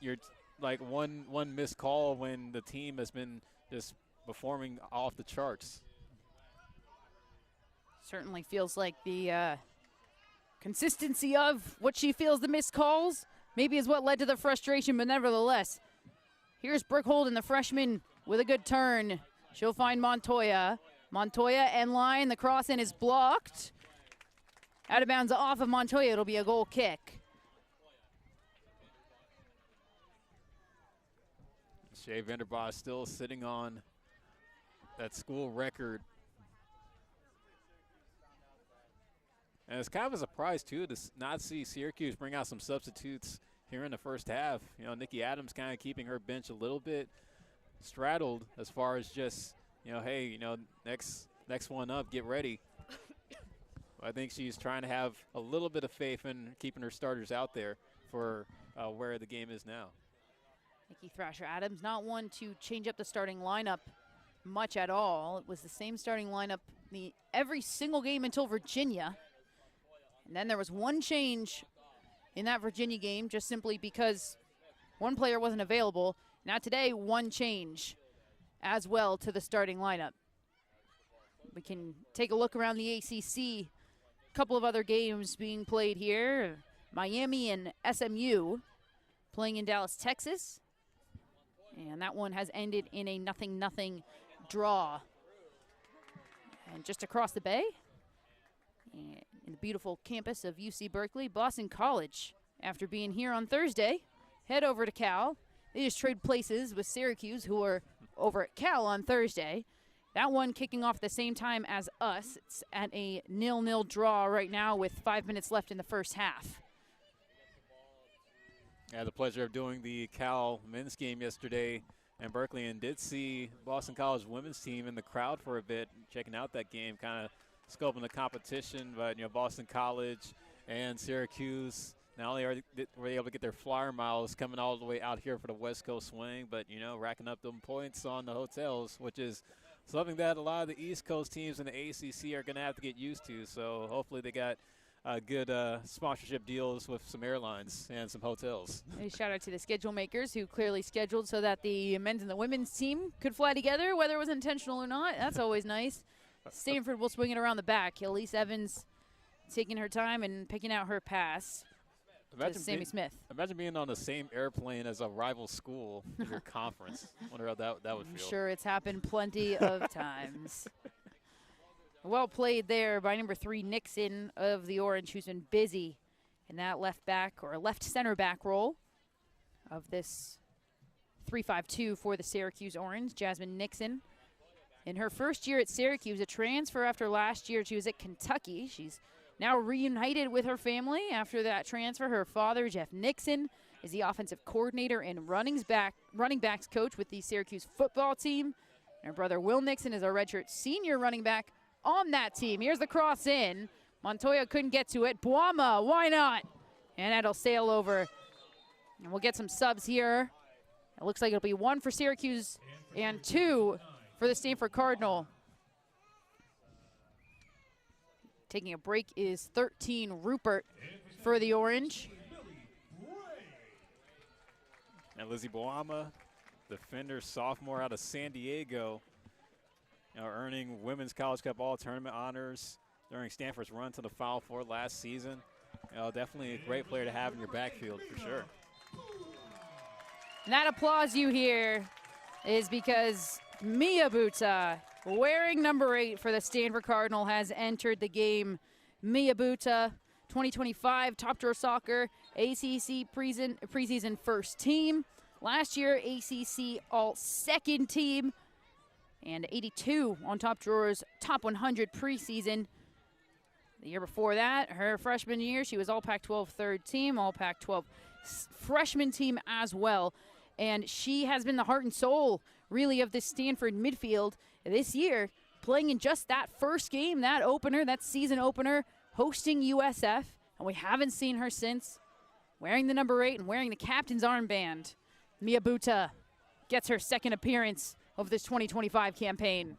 your one missed call when the team has been just performing off the charts? Certainly feels like the consistency of what she feels the missed calls maybe is what led to the frustration, but nevertheless, here's Brooke Holden, the freshman, with a good turn. She'll find Montoya. Montoya end line. The cross in is blocked. Out of bounds off of Montoya. It'll be a goal kick. Shea Vanderbos still sitting on that school record. And it's kind of a surprise, too, to not see Syracuse bring out some substitutes here in the first half. You know, Nikki Adams kind of keeping her bench a little bit straddled as far as just, you know, hey, you know, next one up, get ready. I think she's trying to have a little bit of faith in keeping her starters out there for where the game is now. Nikki Thrasher Adams, not one to change up the starting lineup much at all. It was the same starting lineup every single game until Virginia. And then there was one change in that Virginia game, just simply because one player wasn't available. Now today, one change as well to the starting lineup. We can take a look around the ACC. A couple of other games being played here. Miami and SMU playing in Dallas, Texas. And that one has ended in a 0-0 draw. And just across the bay, in the beautiful campus of UC Berkeley, Boston College, after being here on Thursday, head over to Cal. They just trade places with Syracuse, who are over at Cal on Thursday. That one kicking off at the same time as us. It's at a 0-0 draw right now with 5 minutes left in the first half. I had the pleasure of doing the Cal men's game yesterday in Berkeley and did see Boston College women's team in the crowd for a bit, checking out that game, kind of scoping the competition. But, you know, Boston College and Syracuse, not only were they able to get their flyer miles coming all the way out here for the West Coast swing, but, you know, racking up them points on the hotels, which is something that a lot of the East Coast teams in the ACC are going to have to get used to. So hopefully they got good sponsorship deals with some airlines and some hotels. A shout out to the schedule makers who clearly scheduled so that the men's and the women's team could fly together, whether it was intentional or not. That's always nice. Stanford will swing it around the back. Elise Evans taking her time and picking out her pass to Sammy Smith. Imagine being on the same airplane as a rival school in your conference. Wonder how that would feel. I'm sure it's happened plenty of times. Well played there by number 3, Nixon of the Orange, who's been busy in that left back or left center back role of this 3-5-2 for the Syracuse Orange. Jasmine Nixon, in her first year at Syracuse, a transfer after last year. She was at Kentucky. She's now reunited with her family after that transfer. Her father, Jeff Nixon, is the offensive coordinator and running backs coach with the Syracuse football team. And her brother, Will Nixon, is a redshirt senior running back on that team. Here's the cross in. Montoya couldn't get to it. Boama, why not? And that'll sail over. And we'll get some subs here. It looks like it'll be 1 for Syracuse and 2 for the Stanford Cardinal. Taking a break is 13 Rupert for the Orange. And Lizzie Boama, defender, sophomore out of San Diego, earning Women's College Cup All-Tournament honors during Stanford's run to the Final Four last season. Definitely a great player to have in your backfield for sure. And that applause you hear is because Mia Buta, wearing number 8 for the Stanford Cardinal, has entered the game. Mia Buta, 2025 Top Drawer Soccer ACC preseason first team. Last year, ACC all-second team. and 82 on Top Drawer's Top 100 preseason. The year before that, her freshman year, she was All Pac-12 third team, All Pac-12 freshman team as well. And she has been the heart and soul, really, of this Stanford midfield this year, playing in just that first game, that opener, that season opener, hosting USF. And we haven't seen her since. Wearing the number 8 and wearing the captain's armband, Mia Buta gets her second appearance of this 2025 campaign.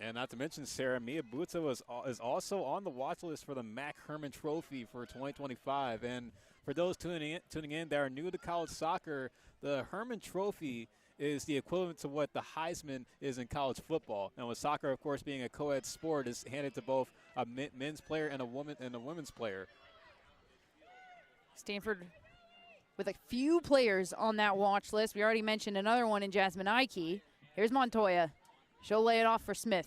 And not to mention, Sarah, Mia Buta is also on the watch list for the Mac Herman Trophy for 2025. And for those tuning in that are new to college soccer, the Herman Trophy is the equivalent to what the Heisman is in college football. And with soccer, of course, being a co-ed sport, is handed to both a men's player and a women's player. Stanford with a few players on that watch list. We already mentioned another one in Jasmine Ike. Here's Montoya. She'll lay it off for Smith.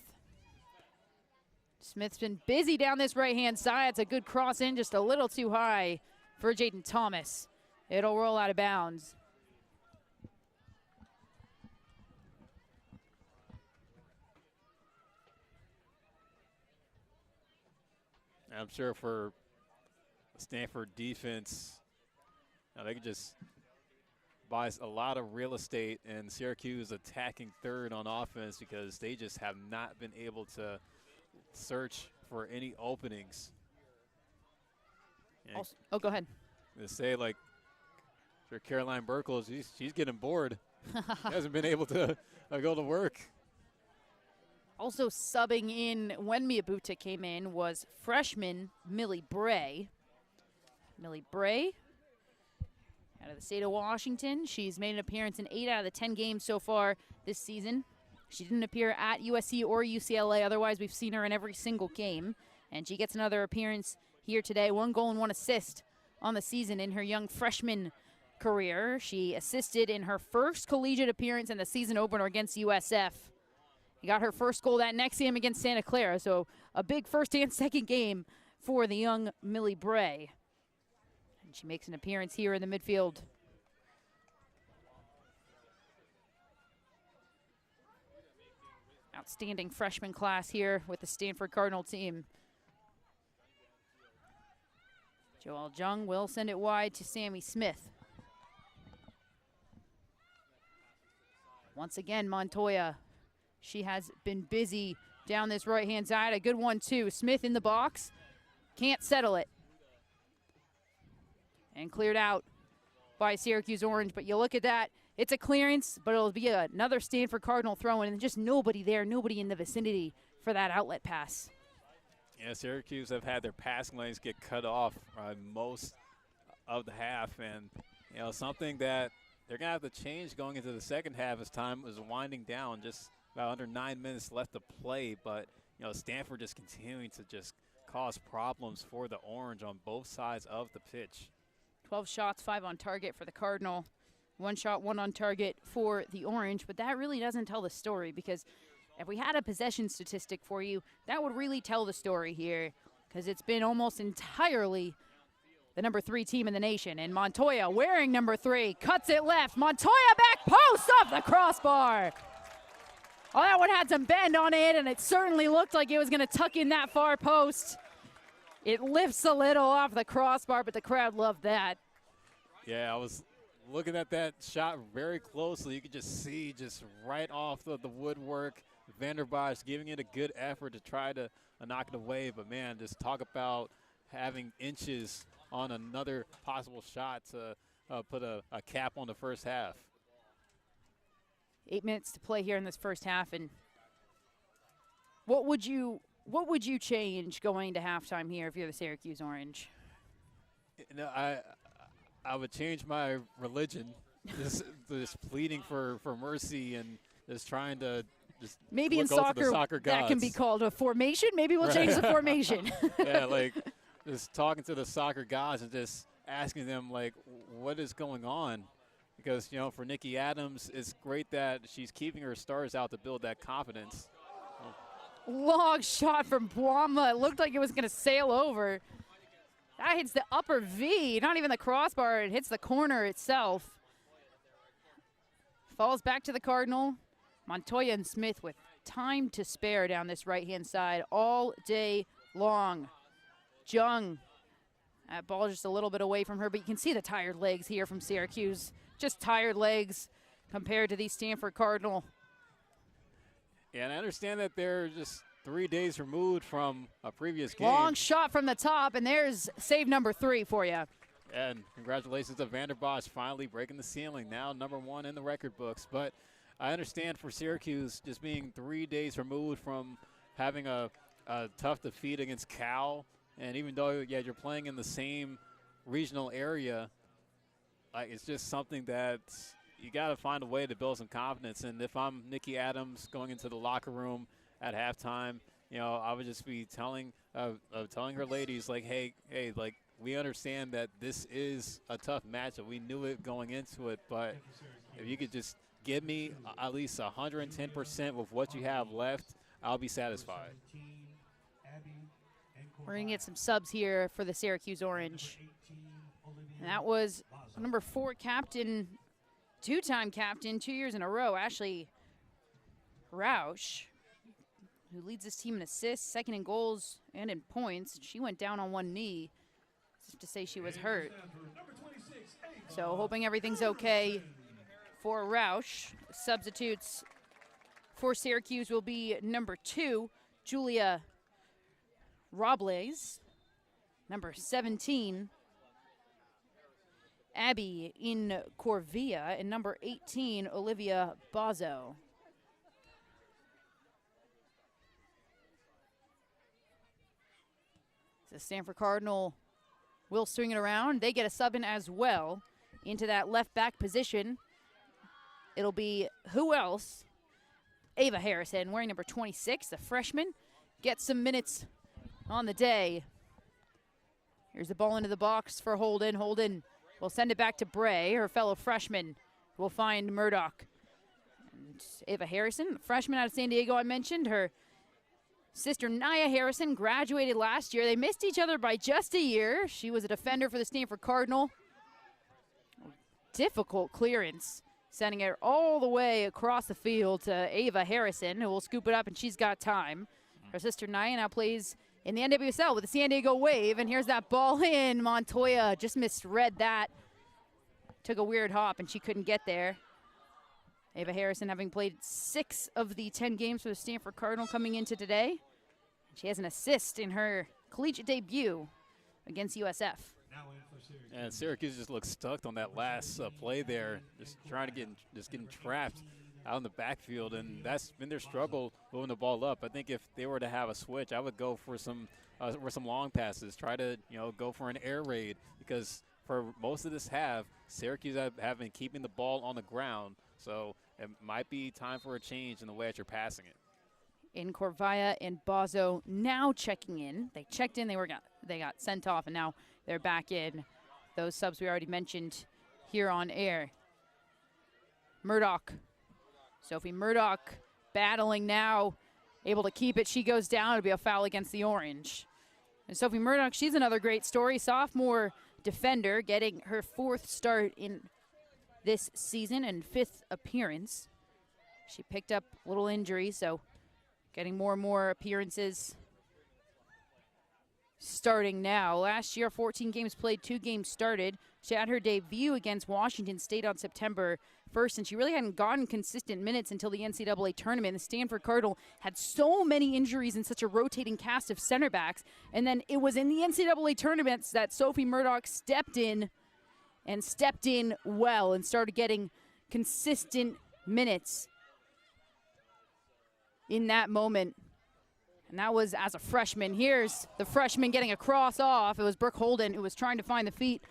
Smith's been busy down this right-hand side. It's a good cross in, just a little too high for Jaden Thomas. It'll roll out of bounds. I'm sure for Stanford defense, they could just buy a lot of real estate, and Syracuse attacking third on offense because they just have not been able to search for any openings. Also, oh, go ahead. They say, like, for Caroline Burkles, she's getting bored. Hasn't been able to go to work. Also subbing in when Mia Buta came in was freshman Millie Bray. Millie Bray, out of the state of Washington. She's made an appearance in 8 out of the 10 games so far this season. She didn't appear at USC or UCLA. Otherwise, we've seen her in every single game. And she gets another appearance here today. 1 goal and 1 assist on the season in her young freshman career. She assisted in her first collegiate appearance in the season opener against USF. She got her first goal that next game against Santa Clara. So a big first and second game for the young Millie Bray. And she makes an appearance here in the midfield. Outstanding freshman class here with the Stanford Cardinal team. Joel Jung will send it wide to Sammy Smith. Once again, Montoya. She has been busy down this right-hand side. A good one, too. Smith in the box. Can't settle it. And cleared out by Syracuse Orange. But you look at that. It's a clearance, but it'll be another Stanford Cardinal throw-in. And just nobody there, nobody in the vicinity for that outlet pass. Yeah, Syracuse have had their passing lanes get cut off most of the half. And, something that they're going to have to change going into the second half as time is winding down. Just about under 9 minutes left to play, but Stanford just continuing to just cause problems for the Orange on both sides of the pitch. 12 shots, 5 on target for the Cardinal. 1 shot, 1 on target for the Orange, but that really doesn't tell the story, because if we had a possession statistic for you, that would really tell the story here, because it's been almost entirely the number 3 team in the nation. And Montoya, wearing number 3, cuts it left. Montoya back post off the crossbar. Oh, that one had some bend on it, and it certainly looked like it was going to tuck in that far post. It lifts a little off the crossbar, but the crowd loved that. Yeah, I was looking at that shot very closely. You could just see just right off the woodwork, Vanderbos giving it a good effort to try to knock it away. But, man, just talk about having inches on another possible shot to put a cap on the first half. 8 minutes to play here in this first half, and what would you change going to halftime here if you're the Syracuse Orange? I would change my religion, just pleading for mercy and just trying to just maybe in soccer that can be called a formation. Maybe we'll change the formation. Yeah, like just talking to the soccer gods and just asking them, like, what is going on? Because, for Nikki Adams, it's great that she's keeping her stars out to build that confidence. Long shot from Bwamba. It looked like it was going to sail over. That hits the upper V, not even the crossbar. It hits the corner itself. Falls back to the Cardinal. Montoya and Smith with time to spare down this right-hand side all day long. Jung, that ball just a little bit away from her, but you can see the tired legs here from Syracuse. Just tired legs compared to the Stanford Cardinal. Yeah, and I understand that they're just 3 days removed from a previous game. Long shot from the top, and there's save number 3 for you. And congratulations to Vanderbos finally breaking the ceiling, now #1 in the record books. But I understand for Syracuse just being 3 days removed from having a tough defeat against Cal, and even though, yeah, you're playing in the same regional area, it's just something that you got to find a way to build some confidence. And if I'm Nikki Adams going into the locker room at halftime, you know, I would just be telling her ladies, like, hey, like, we understand that this is a tough matchup. We knew it going into it, but if you could just give me at least 110% with what you have left, I'll be satisfied. We're going to get some subs here for the Syracuse Orange. And that was number 4 captain, 2-time captain, 2 years in a row, Ashley Roush, who leads this team in assists, second in goals and in points. She went down on one knee to say she was hurt. So hoping everything's okay for Roush. Substitutes for Syracuse will be number 2, Julia Robles, number 17, Abby in Corvia, and number 18, Olivia Bazo. The Stanford Cardinal will swing it around. They get a sub in as well into that left back position. It'll be who else? Ava Harrison, wearing number 26, the freshman, gets some minutes on the day. Here's the ball into the box for Holden. Holden will send it back to Bray, her fellow freshman, who will find Murdoch. And Ava Harrison, the freshman out of San Diego I mentioned, her sister Naya Harrison graduated last year. They missed each other by just a year. She was a defender for the Stanford Cardinal. Difficult clearance, sending it all the way across the field to Ava Harrison, who will scoop it up, and she's got time. Her sister Naya now plays in the NWSL with the San Diego Wave, and here's that ball in. Montoya just misread that. Took a weird hop, and she couldn't get there. Ava Harrison having played 6 of the 10 games for the Stanford Cardinal coming into today. She has an assist in her collegiate debut against USF. And Syracuse just looks stuck on that last play there, just trying to getting trapped out in the backfield, and that's been their struggle moving the ball up. I think if they were to have a switch, I would go for some long passes, try to go for an air raid, because for most of this half, Syracuse have been keeping the ball on the ground, so it might be time for a change in the way that you're passing it. In Corvia and Bazo now checking in. They checked in, they got sent off, and now they're back in. Those subs we already mentioned here on air. Murdoch. Sophie Murdoch battling now, able to keep it. She goes down. It'll be a foul against the Orange. And Sophie Murdoch, she's another great story. Sophomore defender, getting her 4th start in this season and 5th appearance. She picked up a little injury, so getting more and more appearances starting now. Last year, 14 games played, 2 games started. She had her debut against Washington State on September 1st, and she really hadn't gotten consistent minutes until the NCAA tournament. The Stanford Cardinal had so many injuries and such a rotating cast of center backs, and then it was in the NCAA tournaments that Sophie Murdoch stepped in well and started getting consistent minutes in that moment. And that was as a freshman. Here's the freshman getting a cross off. It was Brooke Holden who was trying to find the feet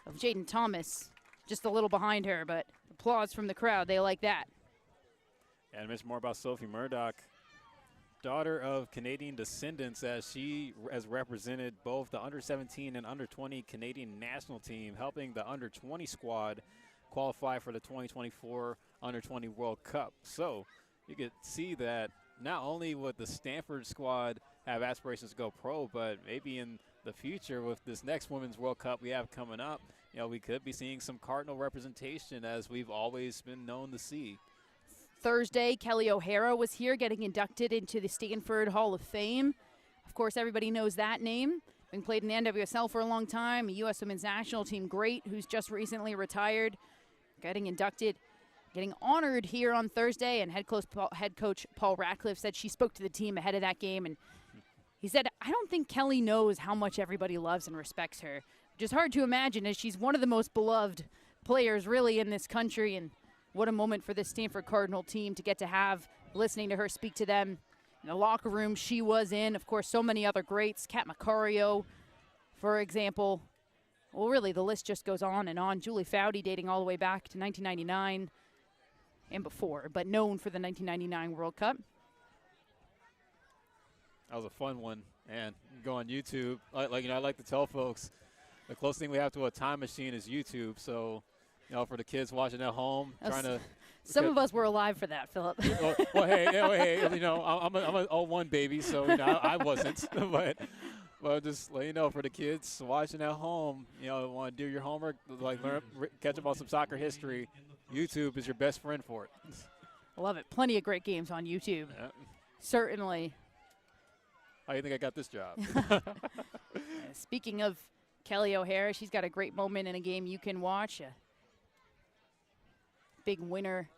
of Jaden Thomas, just a little behind her, but applause from the crowd. They like that. And to mention more about Sophie Murdoch, daughter of Canadian descendants, as she has represented both the under-17 and under-20 Canadian national team, helping the under-20 squad qualify for the 2024 under-20 World Cup. So you could see that not only would the Stanford squad have aspirations to go pro, but maybe in the future with this next Women's World Cup we have coming up, we could be seeing some Cardinal representation, as we've always been known to see. Thursday, Kelly O'Hara was here getting inducted into the Stanford Hall of Fame. Of course, everybody knows that name. Been played in the NWSL for a long time, a U.S. Women's National Team great who's just recently retired, getting inducted, getting honored here on Thursday. And head coach Paul Ratcliffe said she spoke to the team ahead of that game, and he said, I don't think Kelly knows how much everybody loves and respects her, which is hard to imagine as she's one of the most beloved players really in this country. And what a moment for this Stanford Cardinal team to get to have, listening to her speak to them in the locker room she was in. Of course, so many other greats, Kat Macario, for example. Well, really, the list just goes on and on. Julie Foudy dating all the way back to 1999 and before, but known for the 1999 World Cup. That was a fun one, and you go on YouTube. I like to tell folks, the closest thing we have to a time machine is YouTube. So, for the kids watching at home, trying to. Some of us were alive for that, Philip. well, hey, I'm a 01 baby, so I wasn't, but just let you know, for the kids watching at home, want to do your homework, catch up on some soccer history. YouTube is your best friend for it. I love it. Plenty of great games on YouTube. Yeah. Certainly. How do you think I got this job? Speaking of Kelly O'Hara, she's got a great moment in a game you can watch. A big winner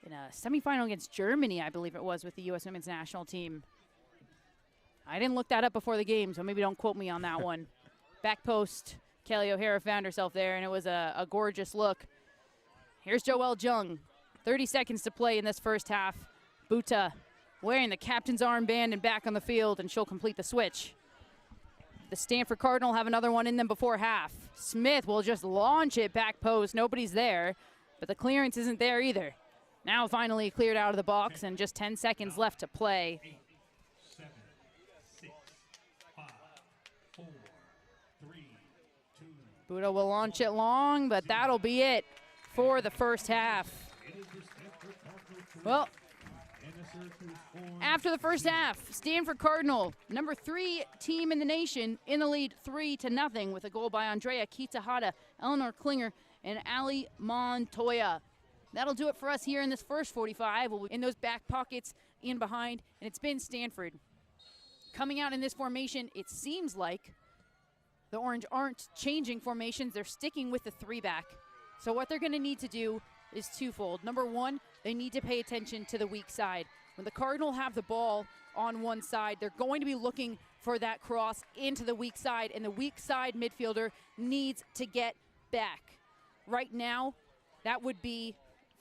in a semifinal against Germany, I believe it was, with the U.S. Women's National Team. I didn't look that up before the game, so maybe don't quote me on that one. Back post, Kelly O'Hara found herself there, and it was a gorgeous look. Here's Joelle Jung. 30 seconds to play in this first half. Buta wearing the captain's armband and back on the field, and she'll complete the switch. The Stanford Cardinal have another one in them before half. Smith will just launch it back post. Nobody's there, but the clearance isn't there either. Now finally cleared out of the box, and just 10 seconds left to play. 8, 7, 6, 5, 4, 3, 2. Buta will launch it long, but that'll be it for the first half. Well, after the first half, Stanford Cardinal, number 3 team in the nation, in the lead 3-0 with a goal by Andrea Kitahata, Eleanor Klinger, and Ali Montoya. That'll do it for us here in this first 45. We'll be in those back pockets and behind, and it's been Stanford. Coming out in this formation, it seems like the Orange aren't changing formations. They're sticking with the 3-back. So what they're going to need to do is twofold. Number one, they need to pay attention to the weak side. When the Cardinal have the ball on one side, they're going to be looking for that cross into the weak side, and the weak side midfielder needs to get back. Right now, that would be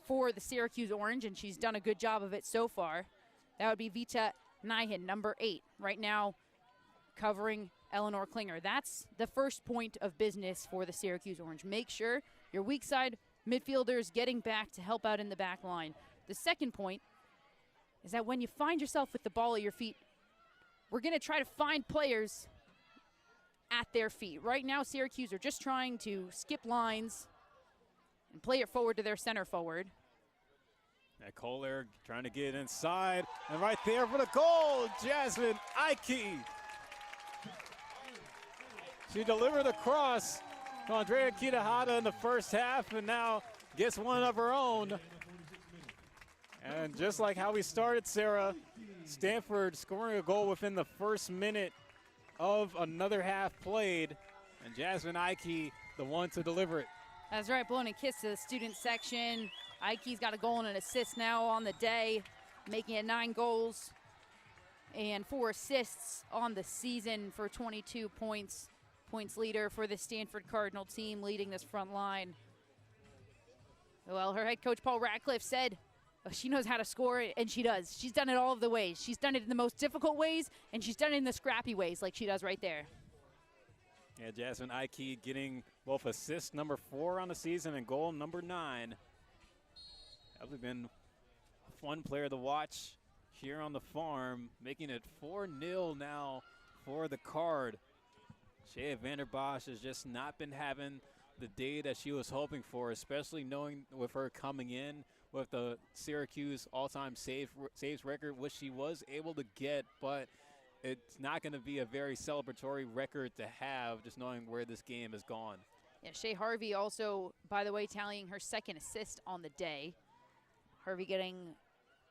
for the Syracuse Orange, and she's done a good job of it so far. That would be Vita Nyhan, number 8, right now covering Eleanor Klinger. That's the first point of business for the Syracuse Orange. Make sure your weak side midfielder is getting back to help out in the back line. The second point is that when you find yourself with the ball at your feet, we're going to try to find players at their feet. Right now, Syracuse are just trying to skip lines and play it forward to their center forward. And Kohler trying to get inside, and right there for the goal, Jasmine Ike. She delivered a cross to Andrea Kitahata in the first half, and now gets one of her own. And just like how we started, Sarah, Stanford scoring a goal within the first minute of another half played, and Jasmine Ike, the one to deliver it. That's right, blowing a kiss to the student section. Ike's got a goal and an assist now on the day, making it 9 goals and 4 assists on the season for 22 points. Points leader for the Stanford Cardinal team, leading this front line. Well, her head coach Paul Ratcliffe said she knows how to score, and she does. She's done it all of the ways. She's done it in the most difficult ways, and she's done it in the scrappy ways like she does right there. Yeah, Jasmine Ike getting both assist number 4 on the season and goal number 9. That's been a fun player to watch here on the farm, making it 4-0 now for the Card. Shea Vanderbos has just not been having the day that she was hoping for, especially knowing with her coming in with the Syracuse all-time saves record, which she was able to get, but it's not going to be a very celebratory record to have, just knowing where this game has gone. Yeah, Shea Harvey also, by the way, tallying her 2nd assist on the day. Harvey getting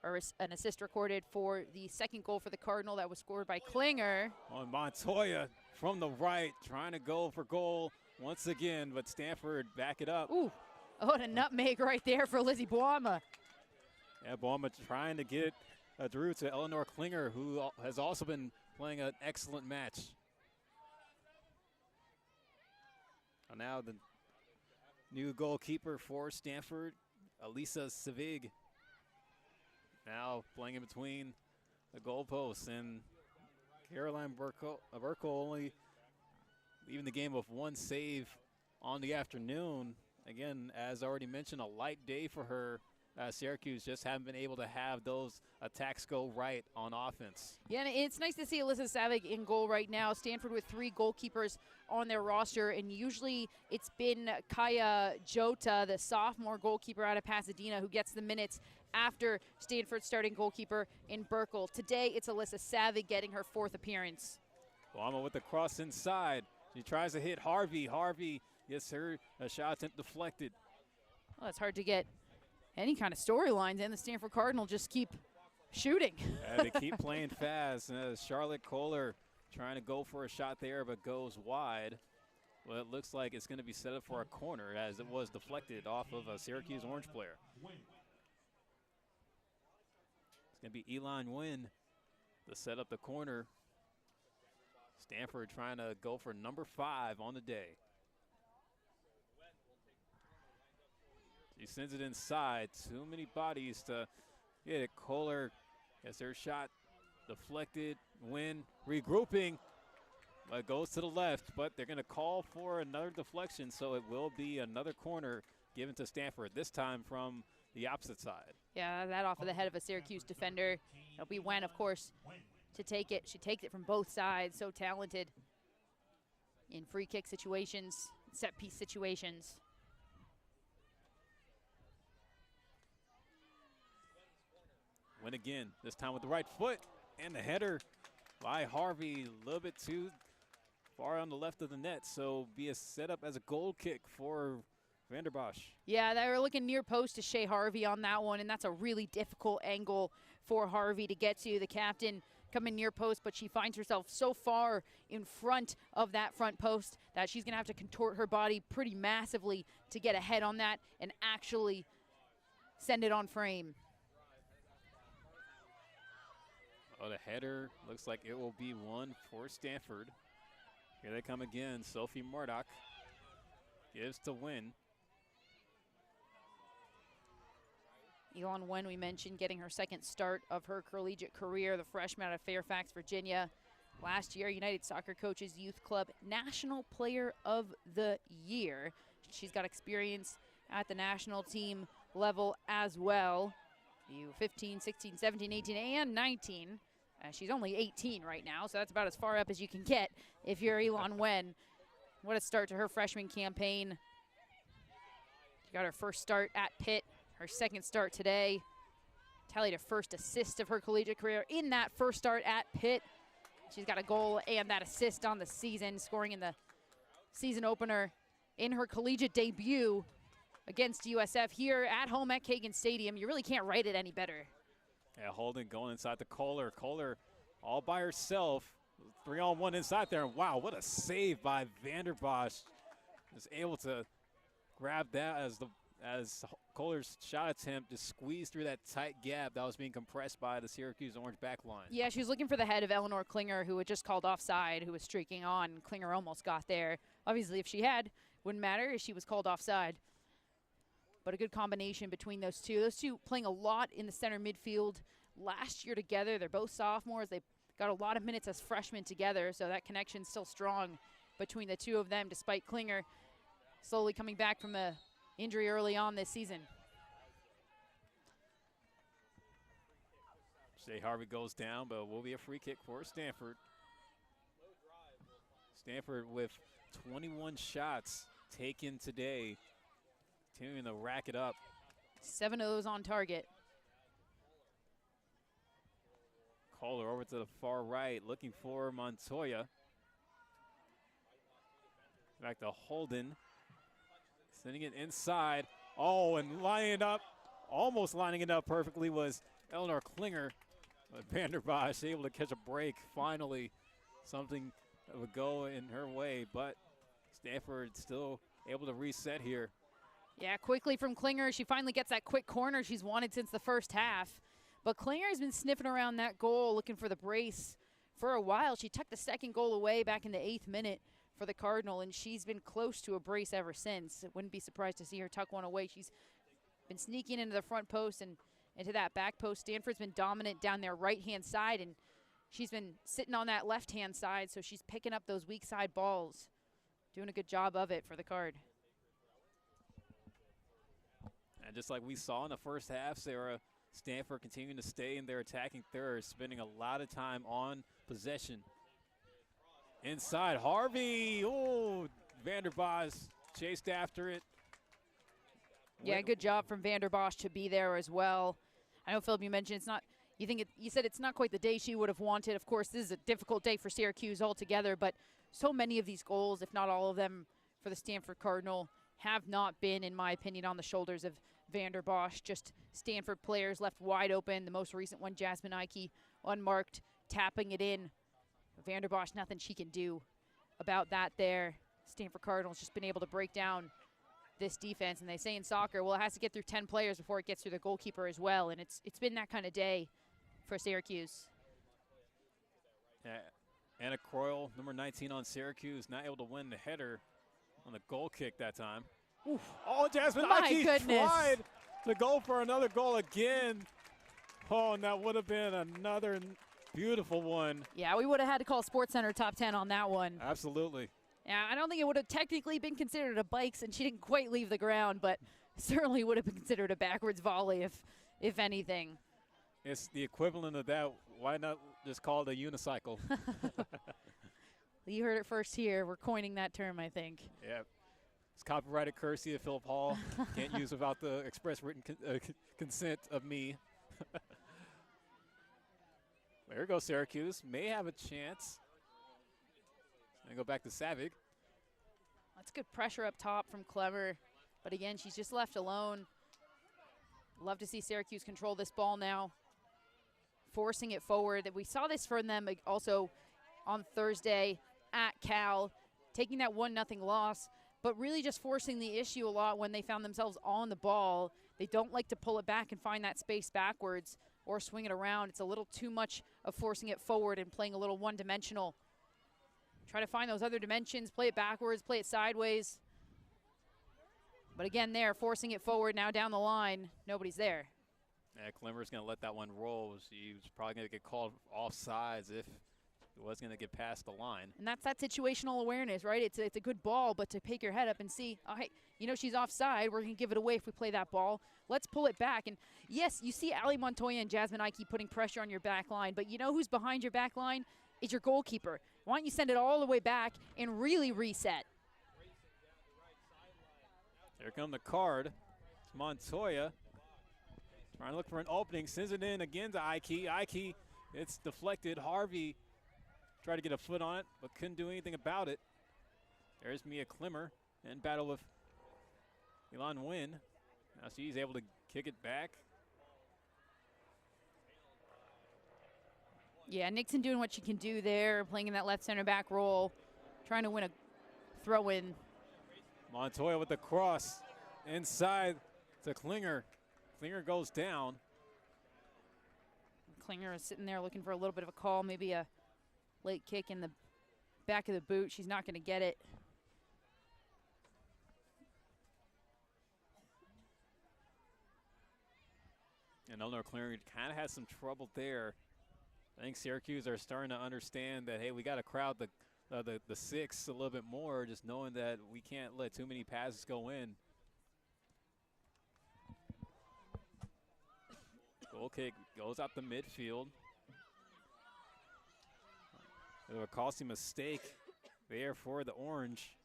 an assist recorded for the second goal for the Cardinal that was scored by Klinger. On Montoya from the right, trying to go for goal once again, but Stanford back it up. Ooh, oh, and a nutmeg right there for Lizzie Boama. Yeah, Boama trying to get through to Eleanor Klinger, who has also been playing an excellent match. And now the new goalkeeper for Stanford, Elisa Savig, now playing in between the goalposts, and Caroline Burko only leaving the game with one save on the afternoon. Again, as already mentioned, a light day for her. Syracuse just haven't been able to have those attacks go right on offense. Yeah, and it's nice to see Alyssa Savig in goal right now. Stanford with 3 goalkeepers on their roster, and usually it's been Kaya Jota, the sophomore goalkeeper out of Pasadena, who gets the minutes after Stanford's starting goalkeeper in Burkle. Today, it's Alyssa Savig getting her 4th appearance. Boama with the cross inside. She tries to hit Harvey. Harvey gets her a shot attempt deflected. Well, it's hard to get any kind of storylines, and the Stanford Cardinal just keep shooting. They keep playing fast. Charlotte Kohler trying to go for a shot there, but goes wide. Well, it looks like it's going to be set up for a corner, as it was deflected off of a Syracuse Orange player. It's going to be Elon Nguyen to set up the corner. Stanford trying to go for number 5 on the day. He sends it inside. Too many bodies to get it. Kohler gets their shot deflected. Nguyen regrouping, but goes to the left. But they're going to call for another deflection, so it will be another corner given to Stanford, this time from the opposite side. Yeah, that off of the head of a Syracuse defender. It'll be Nguyen, of course, to take it. She takes it from both sides. So talented in free kick situations, set piece situations. Win again, this time with the right foot, and the header by Harvey, a little bit too far on the left of the net, so be a setup as a goal kick for Vanderbos. Yeah, they were looking near post to Shea Harvey on that one, and that's a really difficult angle for Harvey to get to. The captain coming near post, but she finds herself so far in front of that front post that she's going to have to contort her body pretty massively to get ahead on that and actually send it on frame. Oh, the header looks like it will be one for Stanford. Here they come again. Sophie Murdoch gives to Nguyen. Elon Nguyen, we mentioned, getting her 2nd start of her collegiate career, the freshman out of Fairfax, Virginia. Last year, United Soccer Coaches Youth Club National Player of the Year. She's got experience at the national team level as well. U15, 16, 17, 18, and 19. She's only 18 right now, so that's about as far up as you can get if you're Elon Nguyen. What a start to her freshman campaign. She got her 1st start at Pitt, her 2nd start today. Tallied her 1st assist of her collegiate career in that 1st start at Pitt. She's got a goal and that assist on the season, scoring in the season opener in her collegiate debut against USF here at home at Kagan Stadium. You really can't write it any better. Yeah, Holden going inside the Kohler. Kohler all by herself. 3-on-1 inside there. And wow, what a save by Vanderbos. Was able to grab that as Kohler's shot attempt to squeeze through that tight gap that was being compressed by the Syracuse Orange back line. Yeah, she was looking for the head of Eleanor Klinger, who had just called offside, who was streaking on. Klinger almost got there. Obviously, if she had, wouldn't matter if she was called offside. But a good combination between those two. Those two playing a lot in the center midfield last year together. They're both sophomores. They got a lot of minutes as freshmen together, so that connection's still strong between the two of them, despite Klinger slowly coming back from a injury early on this season. Shea Harvey goes down, but will be a free kick for Stanford. Stanford with 21 shots taken today. Continuing to rack it up. 7 of those on target. Kohler over to the far right, looking for Montoya. Back to Holden. Sending it inside. Oh, and lining up almost lining it up perfectly was Eleanor Klinger. But Vanderbos able to catch a break finally. Something that would go in her way, but Stanford still able to reset here. Yeah, quickly from Klinger. She finally gets that quick corner she's wanted since the first half. But Klinger has been sniffing around that goal looking for the brace for a while. She tucked the second goal away back in the 8th minute for the Cardinal, and she's been close to a brace ever since. Wouldn't be surprised to see her tuck one away. She's been sneaking into the front post and into that back post. Stanford's been dominant down their right-hand side, and she's been sitting on that left-hand side, so she's picking up those weak side balls. Doing a good job of it for the Card. And just like we saw in the first half, Sarah, Stanford continuing to stay in their attacking third, spending a lot of time on possession. Inside, Harvey. Oh, Vanderbos chased after it. Yeah, good job from Vanderbos to be there as well. I know, Philip, you mentioned it's not, you said it's not quite the day she would have wanted. Of course, this is a difficult day for Syracuse altogether, but so many of these goals, if not all of them, for the Stanford Cardinal have not been, in my opinion, on the shoulders of Vanderbos. Just Stanford players left wide open. The most recent one, Jasmine Ike, unmarked, tapping it in. Vanderbos, nothing she can do about that there. Stanford Cardinals just been able to break down this defense, and they say in soccer, well, it has to get through 10 players before it gets through the goalkeeper as well, and it's been that kind of day for Syracuse. Yeah, Anna Croyle, number 19 on Syracuse, not able to win the header on the goal kick that time. Oof. Oh, Jasmine My Ike goodness. tried to go for another goal again. Oh, and that would have been another beautiful one. Yeah, we would have had to call SportsCenter top 10 on that one. Absolutely. Yeah, I don't think it would have technically been considered a bike since she didn't quite leave the ground, but certainly would have been considered a backwards volley if anything. It's the equivalent of that. Why not just call it a unicycle? You heard it first here. We're coining that term, I think. Yeah. It's copyrighted courtesy of Philip Hall. Can't use without the express written consent of me. There goes Syracuse. May have a chance. And go back to Savic. That's good pressure up top from Clever. But again, she's just left alone. Love to see Syracuse control this ball now. Forcing it forward. We saw this from them also on Thursday at Cal. Taking that 1-0 loss, but really just forcing the issue a lot when they found themselves on the ball. They don't like to pull it back and find that space backwards or swing it around. It's a little too much of forcing it forward and playing a little one-dimensional. Try to find those other dimensions, play it backwards, play it sideways. But again there, forcing it forward now down the line. Nobody's there. Yeah, Clemmer's going to let that one roll. She was probably going to get called offsides if it was going to get past the line. And that's that situational awareness, right? It's a good ball, but to pick your head up and see, oh, hey, you know she's offside. We're going to give it away if we play that ball. Let's pull it back. And, yes, you see Ali Montoya and Jasmine Ike putting pressure on your back line, but you know who's behind your back line? Is your goalkeeper. Why don't you send it all the way back and really reset? Here come the Card. It's Montoya. Trying to look for an opening. Sends it in again to Ike. Ike, it's deflected. Harvey tried to get a foot on it, but couldn't do anything about it. There's Mia Clemmer in battle with Elon Wynn. Now she's able to kick it back. Yeah, Nixon doing what she can do there, playing in that left center back role, trying to win a throw in. Montoya with the cross inside to Klinger. Klinger goes down. Klinger is sitting there looking for a little bit of a call, maybe a late kick in the back of the boot. She's not going to get it. And Eleanor Klinger kind of has some trouble there. I think Syracuse are starting to understand that, hey, we got to crowd the six a little bit more, just knowing that we can't let too many passes go in. Goal kick goes out the midfield. A costly mistake there for the Orange.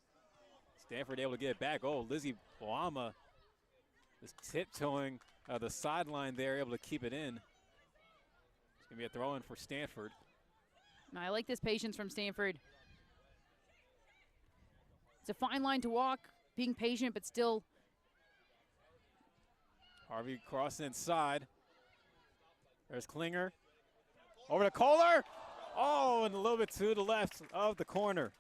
Stanford able to get it back. Oh, Lizzie Boama is tiptoeing the sideline there, able to keep it in. It's going to be a throw-in for Stanford. No, I like this patience from Stanford. It's a fine line to walk, being patient, but still Harvey crossing inside. There's Klinger. Over to Kohler. Oh, and a little bit to the left of the corner.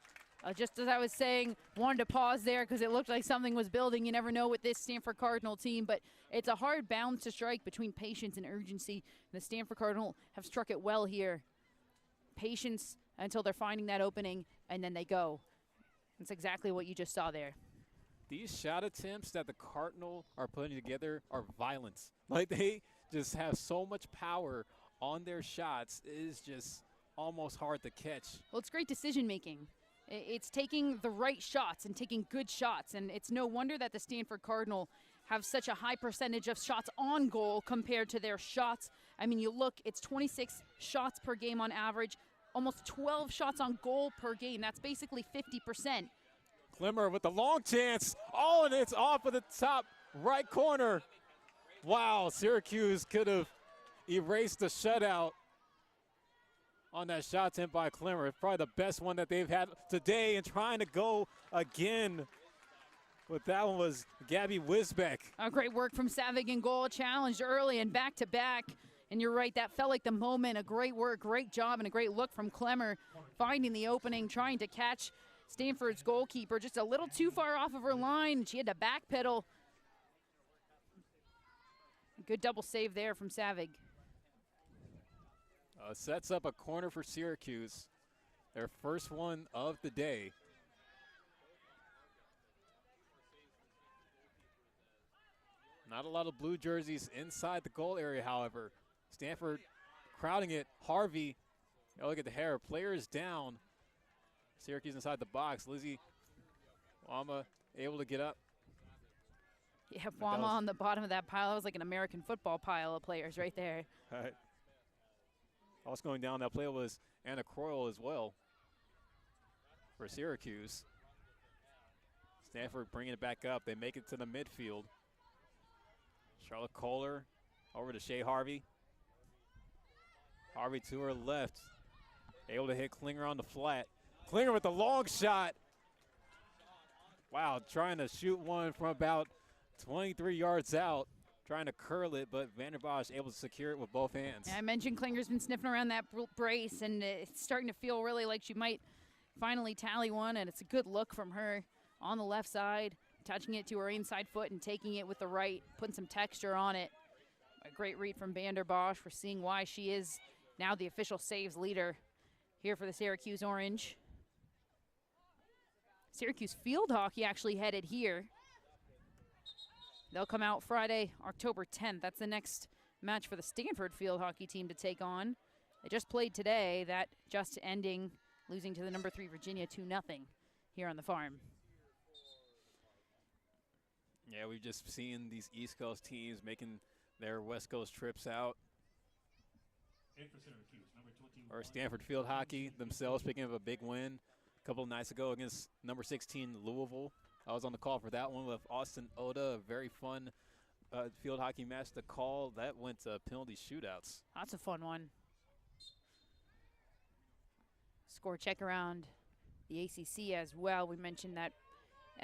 Just as I was saying, wanted to pause there because it looked like something was building. You never know with this Stanford Cardinal team, but it's a hard balance to strike between patience and urgency. The Stanford Cardinal have struck it well here. Patience until they're finding that opening, and then they go. That's exactly what you just saw there. These shot attempts that the Cardinal are putting together are violence. Like, they just have so much power on their shots. It is just almost hard to catch. Well, it's great decision making. It's taking the right shots and taking good shots, and it's no wonder that the Stanford Cardinal have such a high percentage of shots on goal compared to their shots. I mean, you look, it's 26 shots per game on average, almost 12 shots on goal per game. That's basically 50%. Klimmer with the long chance. Oh, and it's off of the top right corner. Wow, Syracuse could have erased the shutout on that shot attempt by Klimmer. It's probably the best one that they've had today, and trying to go again. But that one was Gabby Wisbeck. Great work from Savig in goal, challenged early and back-to-back. And you're right, that felt like the moment. A great work, great job, and a great look from Klimmer, finding the opening, trying to catch Stanford's goalkeeper just a little too far off of her line. She had to backpedal. Good double save there from Savig. Sets up a corner for Syracuse. Their first one of the day. Not a lot of blue jerseys inside the goal area, however. Stanford crowding it. Harvey, oh, look at the hair. Players down. Syracuse inside the box. Lizzie Wama able to get up. Yeah, Wama on the bottom of that pile. That was like an American football pile of players right there. All right. Also going down that play was Anna Croyle as well for Syracuse. Stanford bringing it back up. They make it to the midfield. Charlotte Kohler over to Shea Harvey. Harvey to her left. Able to hit Klinger on the flat. Klinger with the long shot. Wow, trying to shoot one from about 23 yards out. Trying to curl it, but Vanderbos able to secure it with both hands. Yeah, I mentioned Klinger's been sniffing around that brace, and it's starting to feel really like she might finally tally one, and it's a good look from her on the left side, touching it to her inside foot and taking it with the right, putting some texture on it. A great read from Vanderbos. We're seeing why she is now the official saves leader here for the Syracuse Orange. Syracuse field hockey actually headed here. They'll come out Friday, October 10th. That's the next match for the Stanford field hockey team to take on. They just played today, that just ending, losing to the number 3 Virginia 2-0 here on the farm. Yeah, we've just seen these East Coast teams making their West Coast trips out. Or Stanford field hockey themselves picking up a big win a couple of nights ago against number 16 Louisville. I was on the call for that one with Austin Oda. A very fun field hockey match to call. That went to penalty shootouts. That's a fun one. Score check around the ACC as well. We mentioned that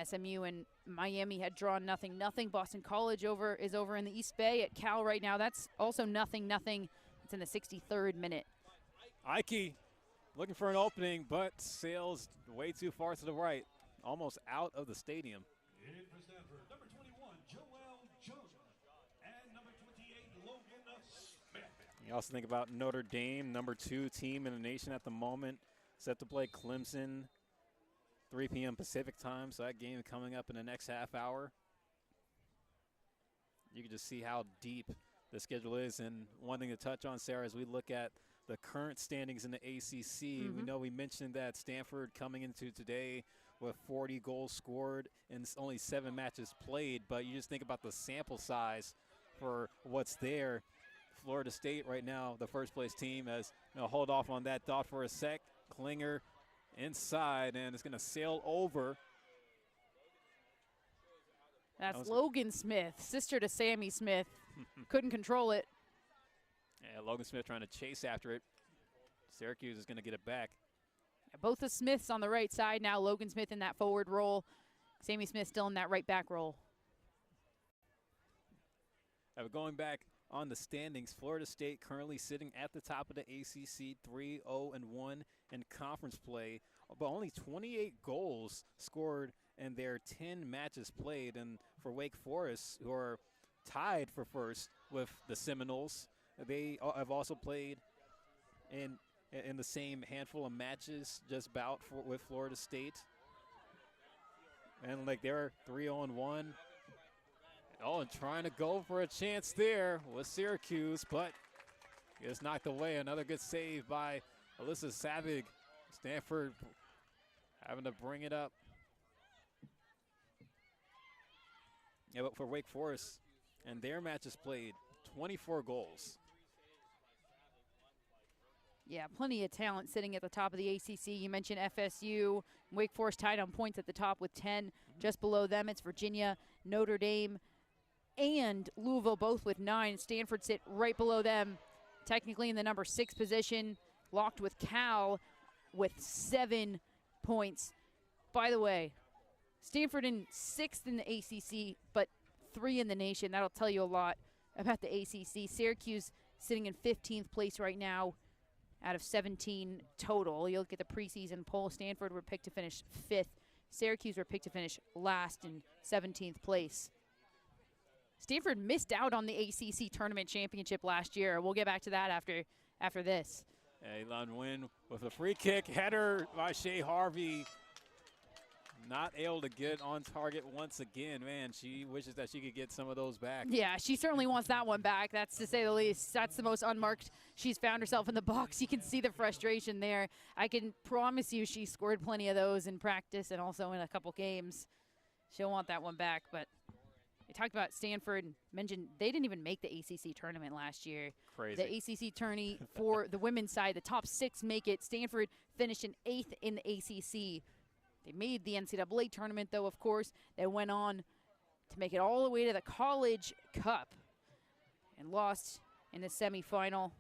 SMU and Miami had drawn 0-0. Boston College is over in the East Bay at Cal right now. That's also 0-0. It's in the 63rd minute. Ike looking for an opening, but sails way too far to the right. Almost out of the stadium. In for Stanford, number 21, Joel Jung, and number 28, Logan Smith. You also think about Notre Dame, number 2 team in the nation at the moment, set to play Clemson, 3 p.m. Pacific time, so that game coming up in the next half hour. You can just see how deep the schedule is, and one thing to touch on, Sarah, as we look at the current standings in the ACC, we know we mentioned that Stanford coming into today with 40 goals scored and only 7 matches played, but you just think about the sample size for what's there. Florida State right now, the first place team, as hold off on that thought for a sec. Klinger inside, and it's going to sail over. That's Logan Smith, sister to Sammy Smith. Couldn't control it. Yeah, Logan Smith trying to chase after it. Syracuse is going to get it back. Both the Smiths on the right side now. Logan Smith in that forward role. Sammy Smith still in that right back role. Going back on the standings, Florida State currently sitting at the top of the ACC, 3-0-1 in conference play, but only 28 goals scored in their 10 matches played. And for Wake Forest, who are tied for first with the Seminoles, they have also played in the same handful of matches, just about with Florida State. And like they're 3-0-1. Oh, and trying to go for a chance there with Syracuse, but gets knocked away. Another good save by Alyssa Savig. Stanford having to bring it up. Yeah, but for Wake Forest and their matches played, 24 goals. Yeah, plenty of talent sitting at the top of the ACC. You mentioned FSU. Wake Forest tied on points at the top with 10. Just below them, it's Virginia, Notre Dame, and Louisville, both with 9. Stanford sit right below them, technically in the number 6 position, locked with Cal with 7 points. By the way, Stanford in 6th in the ACC, but 3 in the nation. That'll tell you a lot about the ACC. Syracuse sitting in 15th place right now out of 17 total. You look at the preseason poll, Stanford were picked to finish 5th. Syracuse were picked to finish last in 17th place. Stanford missed out on the ACC tournament championship last year. We'll get back to that after this. Elon Wynn with a free kick. Header by Shea Harvey. Not able to get on target once again. Man, she wishes that she could get some of those back. Yeah, she certainly wants that one back. That's to say the least. That's the most unmarked she's found herself in the box. You can see the frustration there. I can promise you she scored plenty of those in practice and also in a couple games. She'll want that one back. But we talked about Stanford, mentioned they didn't even make the ACC tournament last year. Crazy. The ACC tourney for the women's side, the top 6 make it. Stanford finished in 8th in the ACC. They made the NCAA tournament, though, of course. They went on to make it all the way to the College Cup and lost in the semifinal.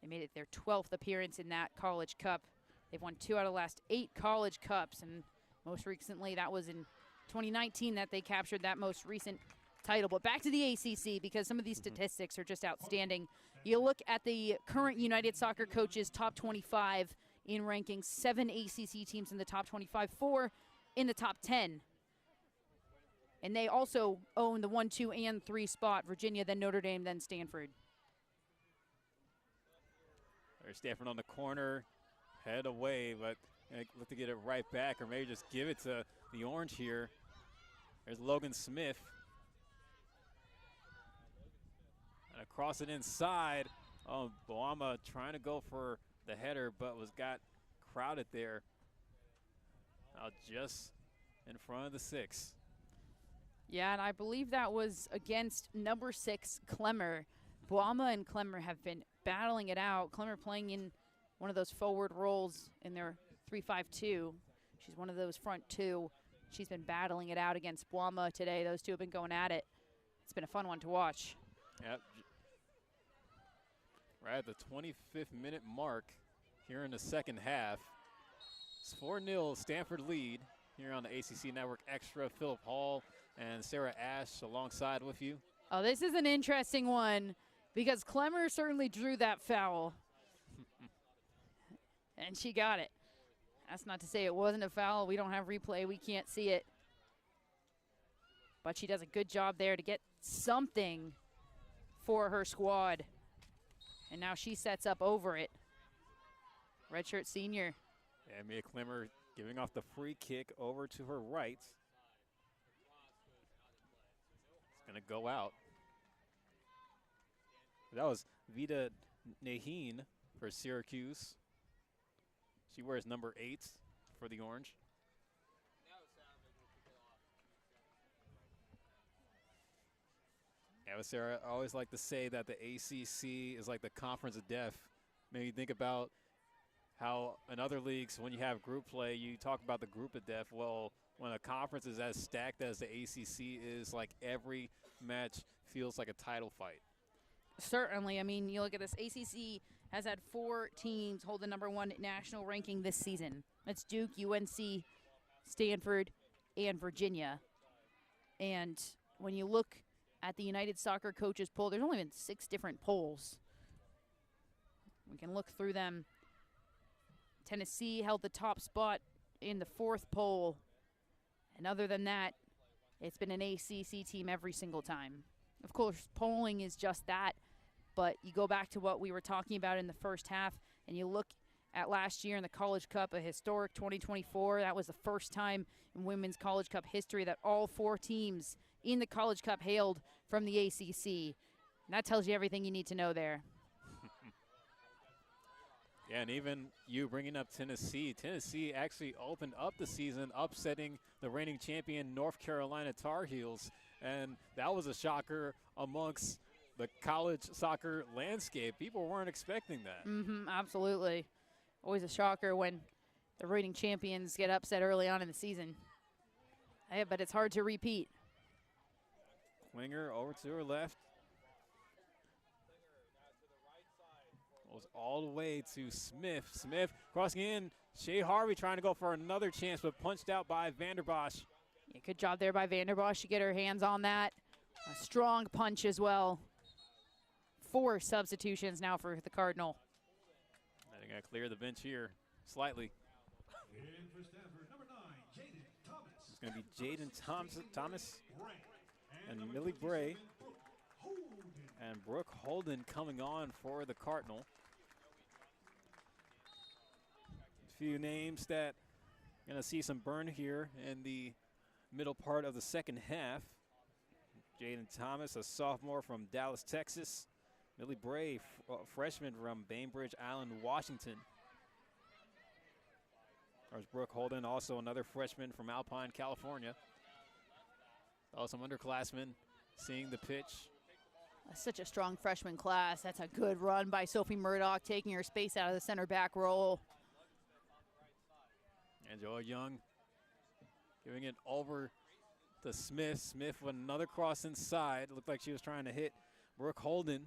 They made it their 12th appearance in that College Cup. They've won 2 out of the last 8 College Cups, and most recently that was in 2019 that they captured that most recent title. But back to the ACC, because some of these statistics are just outstanding. You look at the current United Soccer Coaches top 25 in rankings, 7 ACC teams in the top 25, 4 in the top 10. And they also own the 1, 2, and 3 spot, Virginia, then Notre Dame, then Stanford. There's Stanford on the corner, head away, but look to get it right back, or maybe just give it to the Orange here. There's Logan Smith. And across it inside. Oh, Boama trying to go for the header, but got crowded there. Just in front of the 6. Yeah, and I believe that was against number 6, Clemmer. Boama and Clemmer have been battling it out. Clemmer playing in one of those forward roles in their 3-5-2. She's one of those front 2. She's been battling it out against Boama today. Those two have been going at it. It's been a fun one to watch. Yep. Right at the 25th minute mark here in the second half. It's 4-0 Stanford lead here on the ACC Network Extra. Philip Hall and Sarah Ash alongside with you. Oh, this is an interesting one because Clemmer certainly drew that foul. And she got it. That's not to say it wasn't a foul. We don't have replay. We can't see it. But she does a good job there to get something for her squad. And now she sets up over it. Redshirt senior. And Mia Clemmer giving off the free kick over to her right. It's going to go out. That was Vida Naheen for Syracuse. She wears number 8 for the Orange. Yeah, but Sarah, I always like to say that the ACC is like the conference of death. Maybe think about how in other leagues, when you have group play, you talk about the group of death. Well, when a conference is as stacked as the ACC is, like every match feels like a title fight. Certainly. I mean, you look at this. ACC has had 4 teams hold the number 1 national ranking this season. That's Duke, UNC, Stanford, and Virginia. And when you look at the United Soccer Coaches poll, there's only been 6 different polls. We can look through them. Tennessee held the top spot in the 4th poll. And other than that, it's been an ACC team every single time. Of course, polling is just that. But you go back to what we were talking about in the first half, and you look at last year in the College Cup, a historic 2024. That was the first time in women's College Cup history that all 4 teams in the College Cup hailed from the ACC. And that tells you everything you need to know there. Yeah, and even you bringing up Tennessee. Tennessee actually opened up the season upsetting the reigning champion North Carolina Tar Heels, and that was a shocker amongst the college soccer landscape. People weren't expecting that. Absolutely. Always a shocker when the reigning champions get upset early on in the season. Yeah, but it's hard to repeat. Klinger over to her left. Goes all the way to Smith. Smith crossing in. Shea Harvey trying to go for another chance, but punched out by Vanderbos. Yeah, good job there by Vanderbos to get her hands on that. A strong punch as well. 4 substitutions now for the Cardinal. In They got to clear the bench here slightly. for Stanford, number 9, Jaden Thomas. It's going to be Jaden Thomas Bray. and number Millie Bray 27, Brooke Holden. and Brooke Holden coming on for the Cardinal. A few names that going to see some burn here in the middle part of the second half. Jaden Thomas, a sophomore from Dallas, Texas. Millie Bray, freshman from Bainbridge Island, Washington. There's Brooke Holden, also another freshman from Alpine, California. Also some underclassmen seeing the pitch. That's such a strong freshman class. That's a good run by Sophie Murdoch, taking her space out of the center back role. And Joa Young giving it over to Smith. Smith with another cross inside. Looked like she was trying to hit Brooke Holden.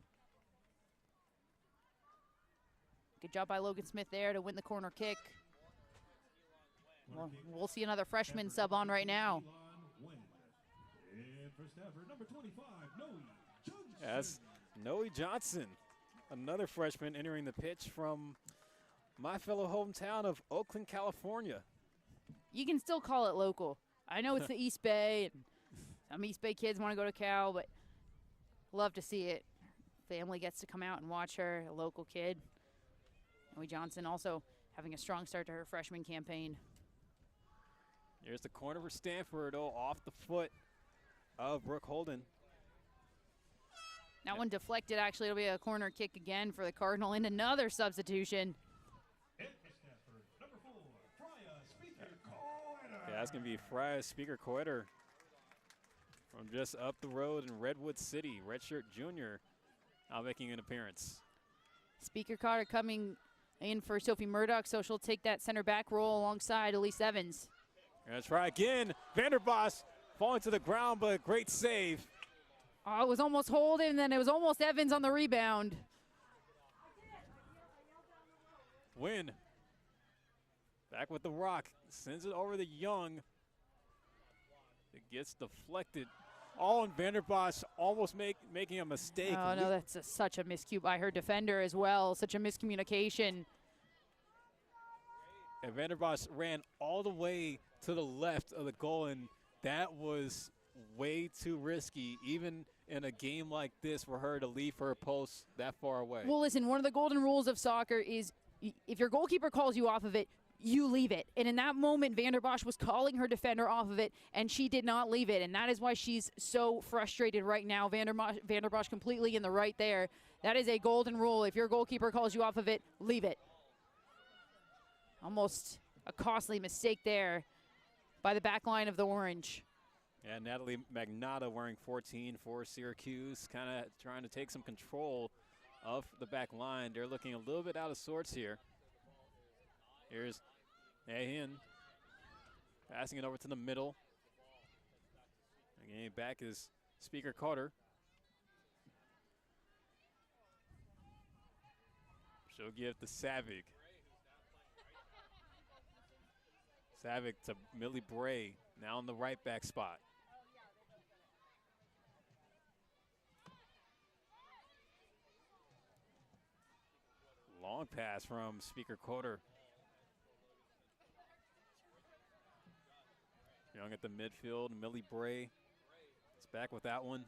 Good job by Logan Smith there to win the corner kick. Well, we'll see another freshman sub on right now. And for Stanford, number 25, Noe Johnson. Yes, Noe Johnson, another freshman entering the pitch from my fellow hometown of Oakland, California. You can still call it local. I know it's the East Bay, and some East Bay kids want to go to Cal, but love to see it. Family gets to come out and watch her, a local kid. Noe Johnson also having a strong start to her freshman campaign. Here's the corner for Stanford, off the foot of Brooke Holden. That one deflected, actually. It'll be a corner kick again for the Cardinal, and another substitution. And for Stanford, number 4, Freya Speaker Coeder. Yeah, that's going to be Freya Speaker Coeder from just up the road in Redwood City. Redshirt junior now making an appearance. Speaker Coeder coming in for Sophie Murdoch, so she'll take that center back role alongside Elise Evans. Gonna try again. Vanderbos falling to the ground, but great save. Oh, it was almost Holden, and then it was almost Evans on the rebound. Win. Back with the rock. Sends it over to Young. It gets deflected. Oh, and Vanderbos almost making a mistake. Oh, no, that's such a miscue by her defender as well. Such a miscommunication. And Vanderbos ran all the way to the left of the goal, and that was way too risky, even in a game like this, for her to leave her post that far away. Well, listen, one of the golden rules of soccer is if your goalkeeper calls you off of it, you leave it. And in that moment, Vanderbos was calling her defender off of it, and she did not leave it. And that is why she's so frustrated right now. Vanderbos completely in the right there. That is a golden rule. If your goalkeeper calls you off of it, leave it. Almost a costly mistake there by the back line of the Orange. Yeah, Natalie Magnotta wearing 14 for Syracuse, kind of trying to take some control of the back line. They're looking a little bit out of sorts here. Here's Ahin passing it over to the middle. Again, back is Speaker Carter. She'll give to Savic. Savic to Millie Bray, now in the right back spot. long pass from Speaker Coder. Young at the midfield, Millie Bray is back with that one.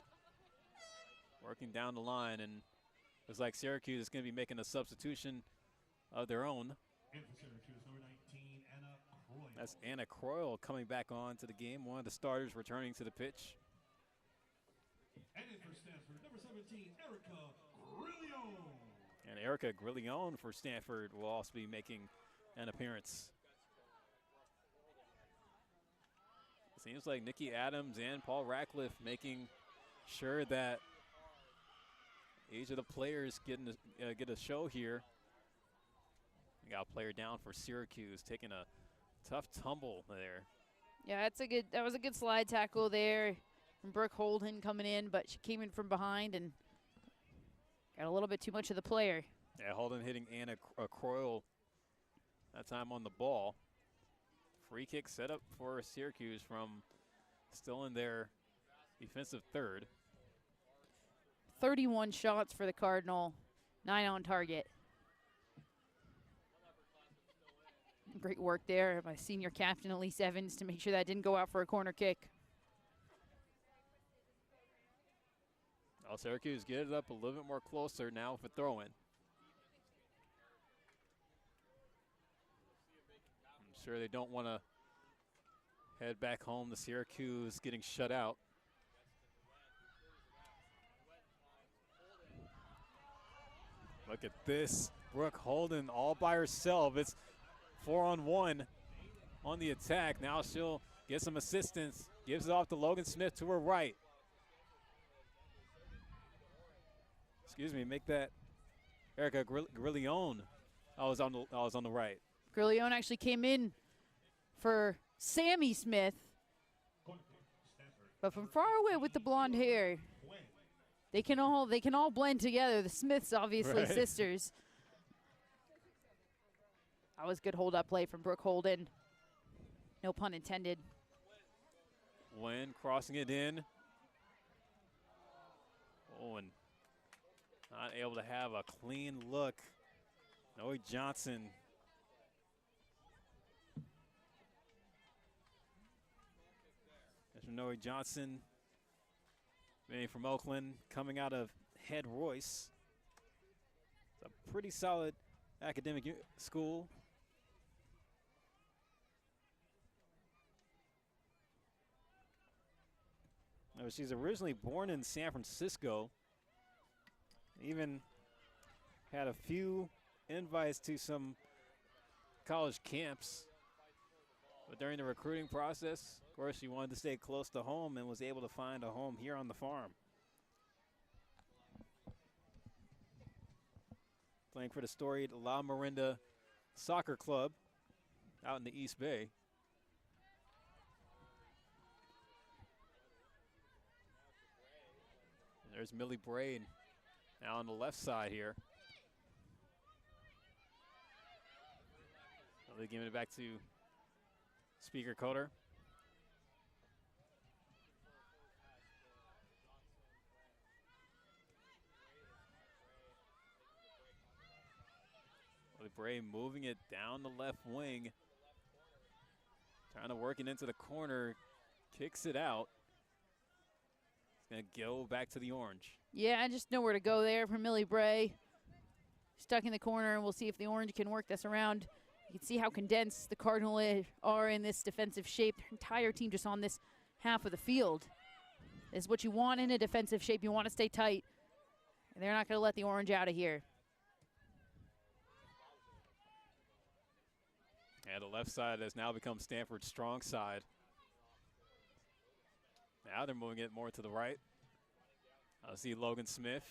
Working down the line, and looks like Syracuse is going to be making a substitution of their own. In for Syracuse, number 19, Anna Croyle. That's Anna Croyle coming back on to the game, one of the starters returning to the pitch. And in for Stanford, number 17, Erica Grillion. And Erica Grillion for Stanford will also be making an appearance. It seems like Nikki Adams and Paul Ratcliffe making sure that each of the players get a show here. We got a player down for Syracuse, taking a tough tumble there. Yeah, that was a good slide tackle there from Brooke Holden coming in, but she came in from behind and got a little bit too much of the player. Yeah, Holden hitting Anna Croyle that time on the ball. Free kick set up for Syracuse from still in their defensive third. 31 shots for the Cardinal, 9 on target. Great work there by senior captain Elise Evans to make sure that didn't go out for a corner kick. Well, Syracuse get it up a little bit more closer now with a throw-in. I'm sure they don't want to head back home to Syracuse getting shut out. Look at this. Brooke Holden all by herself. It's 4-on-1 on the attack. Now she'll get some assistance. Gives it off to Logan Smith to her right. Excuse me, make that Erica Grillion. I was on the right. Grillion actually came in for Sammy Smith, but from far away with the blonde hair. They can all blend together. The Smiths, obviously, right. Sisters. That was good hold-up play from Brooke Holden. No pun intended. Wynn crossing it in. Oh, and not able to have a clean look. Noe Johnson. There's Noe Johnson. Being from Oakland, coming out of Head Royce. It's a pretty solid academic school. No, she's originally born in San Francisco. Even had a few invites to some college camps. But during the recruiting process, of course, she wanted to stay close to home and was able to find a home here on the farm. Playing for the storied La Miranda Soccer Club out in the East Bay. And there's Millie Braid now on the left side here. They're giving it back to Speaker Coder. Bray moving it down the left wing. Trying to work it into the corner. Kicks it out. It's going to go back to the Orange. Yeah, just nowhere to go there for Millie Bray. Stuck in the corner, and we'll see if the Orange can work this around. You can see how condensed the Cardinal are in this defensive shape. Their entire team just on this half of the field. This is what you want in a defensive shape. You want to stay tight. And they're not going to let the Orange out of here. And the left side has now become Stanford's strong side. Now they're moving it more to the right. I see Logan Smith.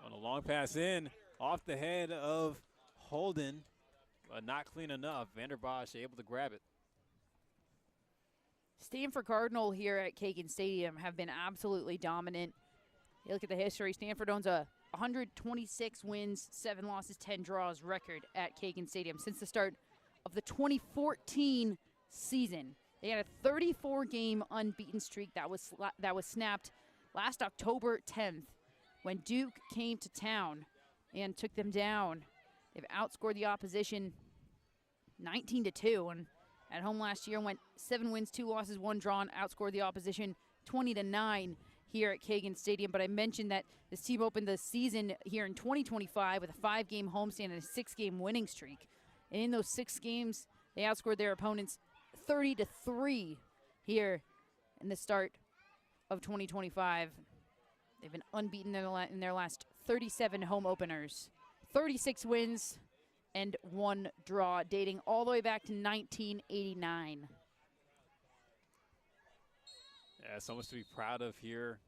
On a long pass in, off the head of Holden, but not clean enough. Vanderbos able to grab it. Stanford Cardinal here at Kagan Stadium have been absolutely dominant. You look at the history, Stanford owns a 126 wins, 7 losses, 10 draws record at Kagan Stadium since the start of the 2014 season. They had a 34-game unbeaten streak that was snapped last October 10th when Duke came to town and took them down. They've outscored the opposition 19-2, and at home last year went 7 wins, 2 losses, 1 draw, and outscored the opposition 20-9 here at Kagan Stadium. But I mentioned that this team opened the season here in 2025 with a 5-game homestand and a 6-game winning streak. And in those 6 games, they outscored their opponents 30-3 here in the start of 2025. They've been unbeaten in their last 37 home openers. 36 wins and 1 draw, dating all the way back to 1989. Yeah, so much to be proud of here,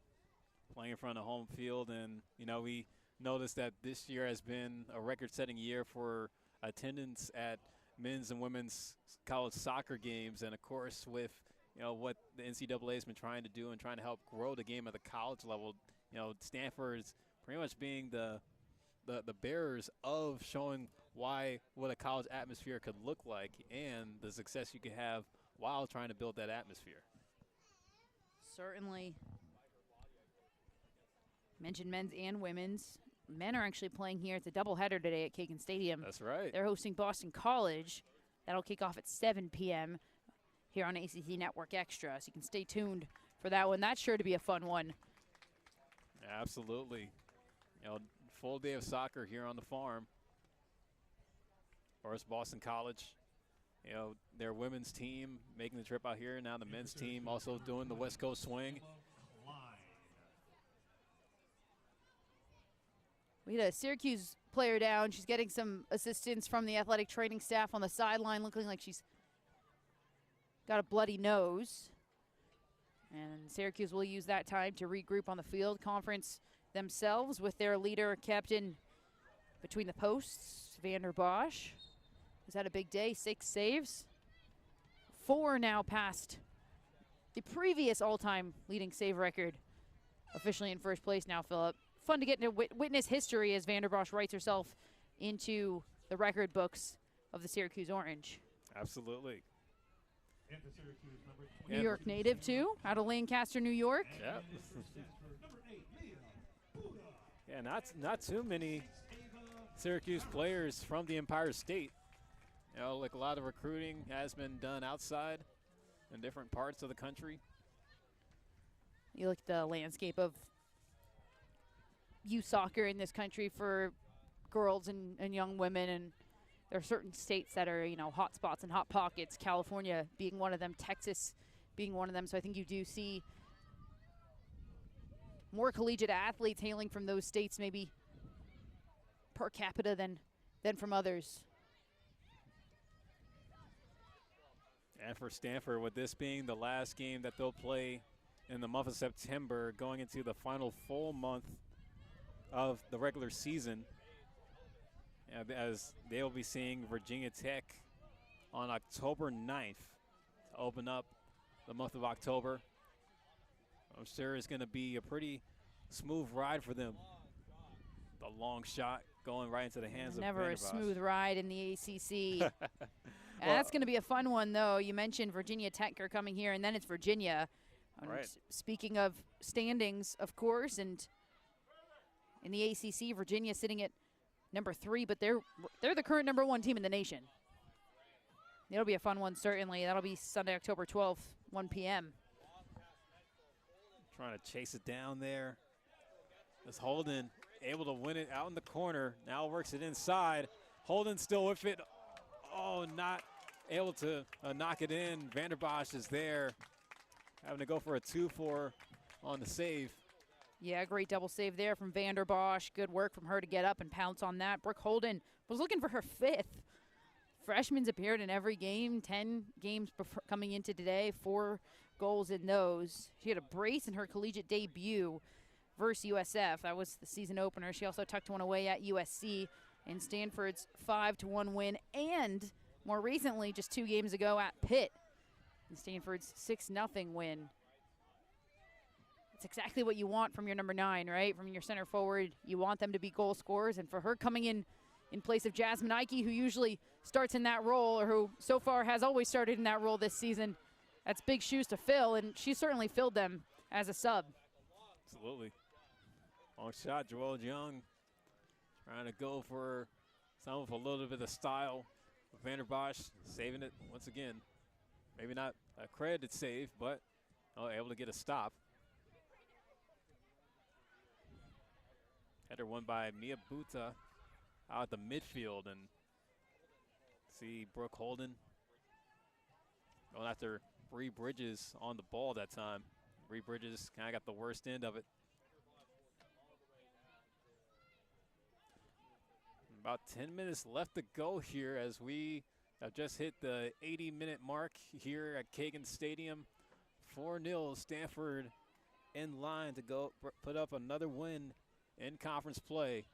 playing in front of home field. And, you know, we noticed that this year has been a record-setting year for attendance at men's and women's college soccer games. And, of course, with, you know, what the NCAA has been trying to do and trying to help grow the game at the college level, you know, Stanford's pretty much being the bearers of showing what a college atmosphere could look like and the success you can have while trying to build that atmosphere. Certainly. Mentioned men's and women's. Men are actually playing here. It's a doubleheader today at Kagan Stadium. That's right. They're hosting Boston College. That'll kick off at 7 p.m. here on ACC Network Extra, so you can stay tuned for that one. That's sure to be a fun one. Absolutely. You know, full day of soccer here on the farm. First, Boston College, you know, their women's team making the trip out here. Now the men's team also doing the West Coast swing. We had a Syracuse player down. She's getting some assistance from the athletic training staff on the sideline, looking like she's got a bloody nose. And Syracuse will use that time to regroup on the field. Conference themselves with their leader, captain between the posts, Vanderbos. Has had a big day, 6 saves. 4 now past the previous all-time leading save record. Officially in first place now, Philip. Fun to get to witness history as Vanderbos writes herself into the record books of the Syracuse Orange. Absolutely. New York native, too, out of Lancaster, New York. Yeah. Yeah, not too many Syracuse players from the Empire State. You know, like a lot of recruiting has been done outside in different parts of the country. You look at the landscape of youth soccer in this country for girls and young women, and there are certain states that are, you know, hot spots and hot pockets, California being one of them, Texas being one of them. So I think you do see more collegiate athletes hailing from those states maybe per capita than from others. And for Stanford, with this being the last game that they'll play in the month of September, going into the final full month of the regular season, as they will be seeing Virginia Tech on October 9th to open up the month of October. I'm sure it's going to be a pretty smooth ride for them. The long shot going right into the hands of Never a Vanderbos. smooth ride in the ACC. That's going to be a fun one, though. You mentioned Virginia Tech are coming here, and then it's Virginia. Right. Speaking of standings, of course, and in the ACC, Virginia sitting at number 3, but they're the current number 1 team in the nation. It'll be a fun one, certainly. That'll be Sunday, October 12th, 1 p.m. Trying to chase it down there. As Holden able to win it out in the corner. Now works it inside. Holden still with it. Oh, not able to knock it in. Vanderbos is there, having to go for a 2-4 on the save. Yeah, great double save there from Vanderbos. Good work from her to get up and pounce on that. Brooke Holden was looking for her 5th. Freshman's appeared in every game, 10 games coming into today, 4 goals in those. She had a brace in her collegiate debut versus USF. That was the season opener. She also tucked one away at USC in Stanford's 5-1 win, and more recently, just 2 games ago at Pitt, in Stanford's 6-0 win. It's exactly what you want from your number 9, right? From your center forward, you want them to be goal scorers, and for her coming in place of Jasmine Ike, who usually starts in that role, or who so far has always started in that role this season, that's big shoes to fill, and she certainly filled them as a sub. Absolutely. Long shot, Joelle Young Trying to go for some with a little bit of style. Vanderbos saving it once again. Maybe not a credited save, but able to get a stop. Header won by Mia Buta out at the midfield, and see Brooke Holden going after Bree Bridges on the ball that time. Bree Bridges kind of got the worst end of it. About 10 minutes left to go here as we have just hit the 80-minute mark here at Kagan Stadium. 4-0 Stanford in line to go put up another win in conference play.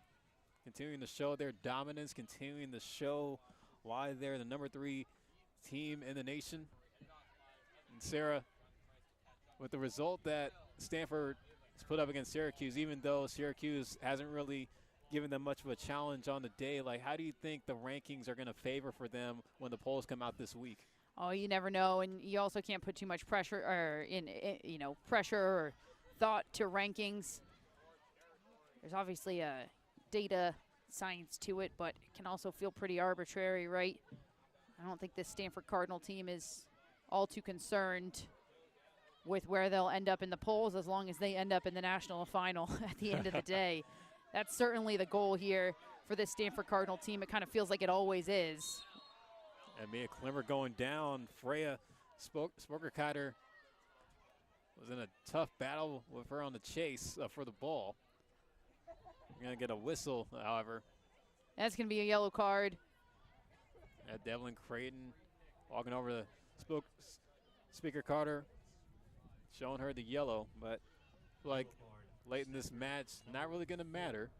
Continuing to show their dominance, continuing to show why they're the #3 team in the nation. And Sarah, with the result that Stanford has put up against Syracuse, even though Syracuse hasn't really given them much of a challenge on the day, like, how do you think the rankings are going to favor for them when the polls come out this week? Oh, you never know, and you also can't put too much pressure or pressure or thought to rankings. There's obviously a data science to it, but it can also feel pretty arbitrary, right? I don't think this Stanford Cardinal team is all too concerned with where they'll end up in the polls as long as they end up in the national final at the end of the day. That's certainly the goal here for this Stanford Cardinal team. It kind of feels like it always is. And Mia Klimmer going down. Freya Spokerkatter was in a tough battle with her on the chase for the ball. We're going to get a whistle, however. That's going to be a yellow card. Devlin Creighton walking over to Speaker Carter, showing her the yellow, but like late in this match, not really going to matter.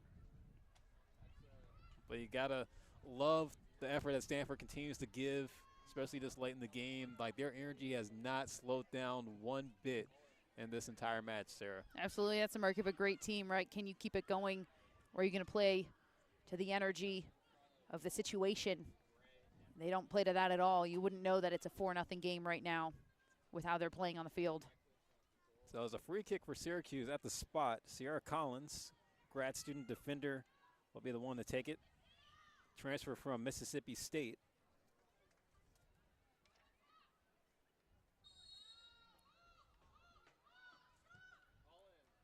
But you got to love the effort that Stanford continues to give, especially this late in the game. Like, their energy has not slowed down one bit in this entire match, Sarah. Absolutely. That's the mark of a great team, right? Can you keep it going, or are you going to play to the energy of the situation? They don't play to that at all. You wouldn't know that it's a 4-0 game right now with how they're playing on the field. So it's a free kick for Syracuse at the spot. Sierra Collins, grad student defender, will be the one to take it. Transfer from Mississippi State.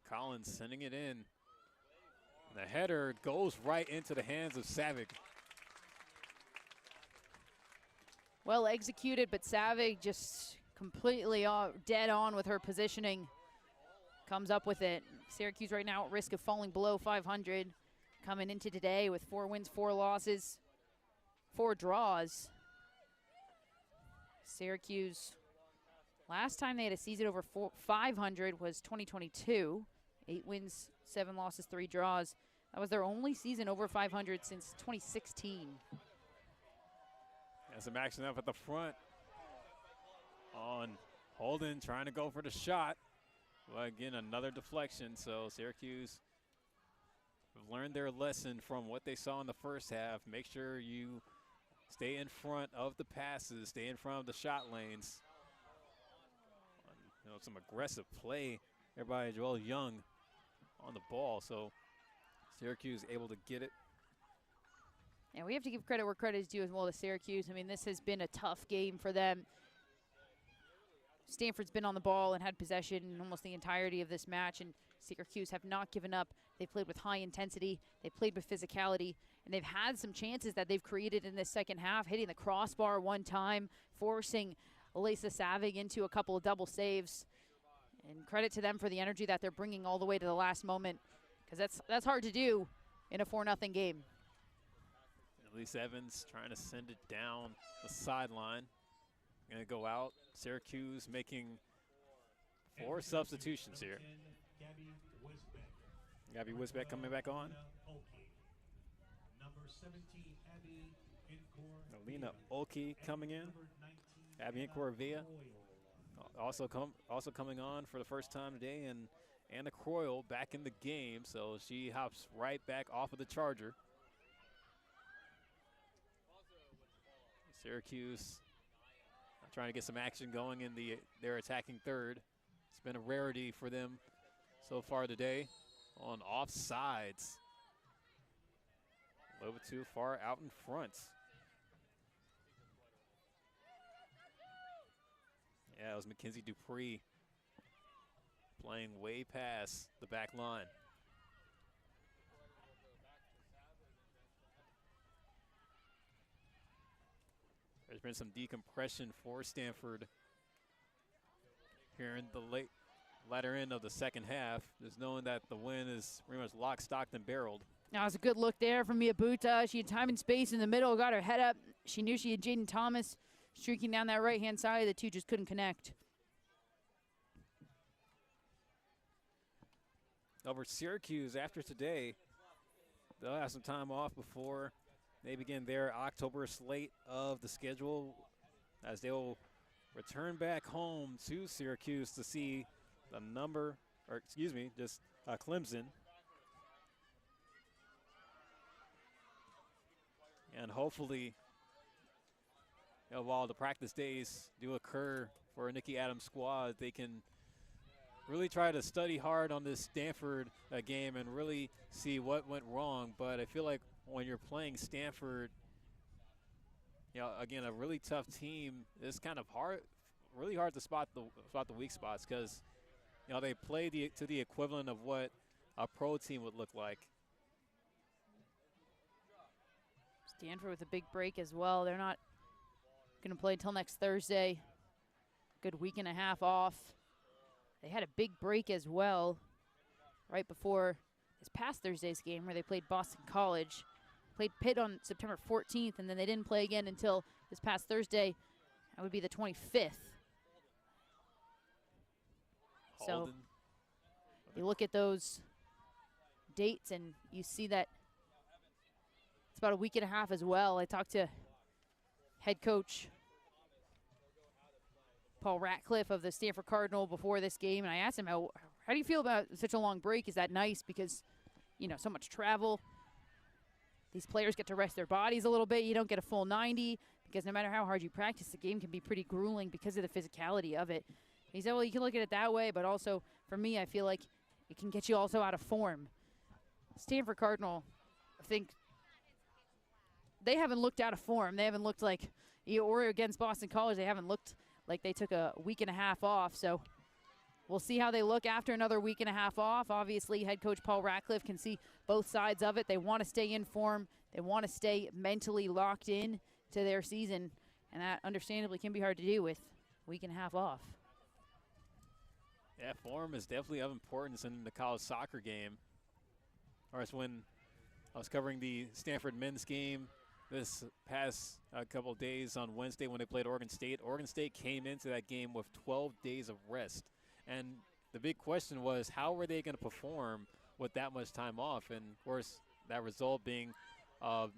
Collins sending it in. The header goes right into the hands of Savig. Well executed, but Savig just completely dead on with her positioning. Comes up with it. Syracuse right now at risk of falling below 500. Coming into today with 4 wins, 4 losses, 4 draws. Syracuse, last time they had a season over 500 was 2022. 8 wins, 7 losses, 3 draws. That was their only season over 500 since 2016. And some action up at the front on Holden trying to go for the shot. Well, again, another deflection. So Syracuse have learned their lesson from what they saw in the first half. Make sure you stay in front of the passes, stay in front of the shot lanes. Some aggressive play there by Joel Young on the ball. So Syracuse able to get it. And we have to give credit where credit is due as well to Syracuse. I mean, this has been a tough game for them. Stanford's been on the ball and had possession almost the entirety of this match, and Syracuse have not given up. They've played with high intensity, they've played with physicality, and they've had some chances that they've created in this second half, hitting the crossbar one time, forcing Elisa Savig into a couple of double saves. And credit to them for the energy that they're bringing all the way to the last moment, because that's hard to do in a 4-0 game. Elise Evans trying to send it down the sideline. Going to go out. Syracuse making 4 substitutions here. Gabby Wisbeck coming back on. Alina Olkey coming in. Abby Incorvia also coming on for the first time today, and Anna Croyle back in the game, so she hops right back off of the charger. Syracuse trying to get some action going in their attacking third. It's been a rarity for them so far today on offsides. A little bit too far out in front. Yeah, it was Mackenzie Dupree playing way past the back line. There's been some decompression for Stanford here in the latter end of the second half, just knowing that the win is pretty much locked, stocked, and barreled. That was a good look there from Miyabuta. She had time and space in the middle, got her head up. She knew she had Jaden Thomas streaking down that right-hand side. The two just couldn't connect. Over Syracuse after today, they'll have some time off before they begin their October slate of the schedule, as they will return back home to Syracuse to see Clemson. And hopefully, while the practice days do occur for a Nikki Adams squad, they can really try to study hard on this Stanford game and really see what went wrong. But I feel like when you're playing Stanford, again, a really tough team, it's kind of really hard to spot the weak spots, because they play to the equivalent of what a pro team would look like. Stanford with a big break as well. They're not going to play until next Thursday. Good week and a half off. They had a big break as well right before this past Thursday's game, where they played Boston College. Played Pitt on September 14th, and then they didn't play again until this past Thursday. That would be the 25th. So you look at those dates and you see that it's about a week and a half as well. I talked to head coach Paul Ratcliffe of the Stanford Cardinal before this game, and I asked him, how do you feel about such a long break? Is that nice? Because, so much travel. These players get to rest their bodies a little bit. You don't get a full 90, because no matter how hard you practice, the game can be pretty grueling because of the physicality of it. He said, well, you can look at it that way, but also for me, I feel like it can get you also out of form. Stanford Cardinal, I think they haven't looked out of form. They haven't looked like, or against Boston College, they haven't looked like they took a week and a half off. So we'll see how they look after another week and a half off. Obviously, head coach Paul Ratcliffe can see both sides of it. They want to stay in form. They want to stay mentally locked in to their season, and that understandably can be hard to do with a week and a half off. Yeah, form is definitely of importance in the college soccer game. Of course, when I was covering the Stanford men's game this past couple of days on Wednesday when they played Oregon State came into that game with 12 days of rest. And the big question was, how were they going to perform with that much time off? And, of course, that result being a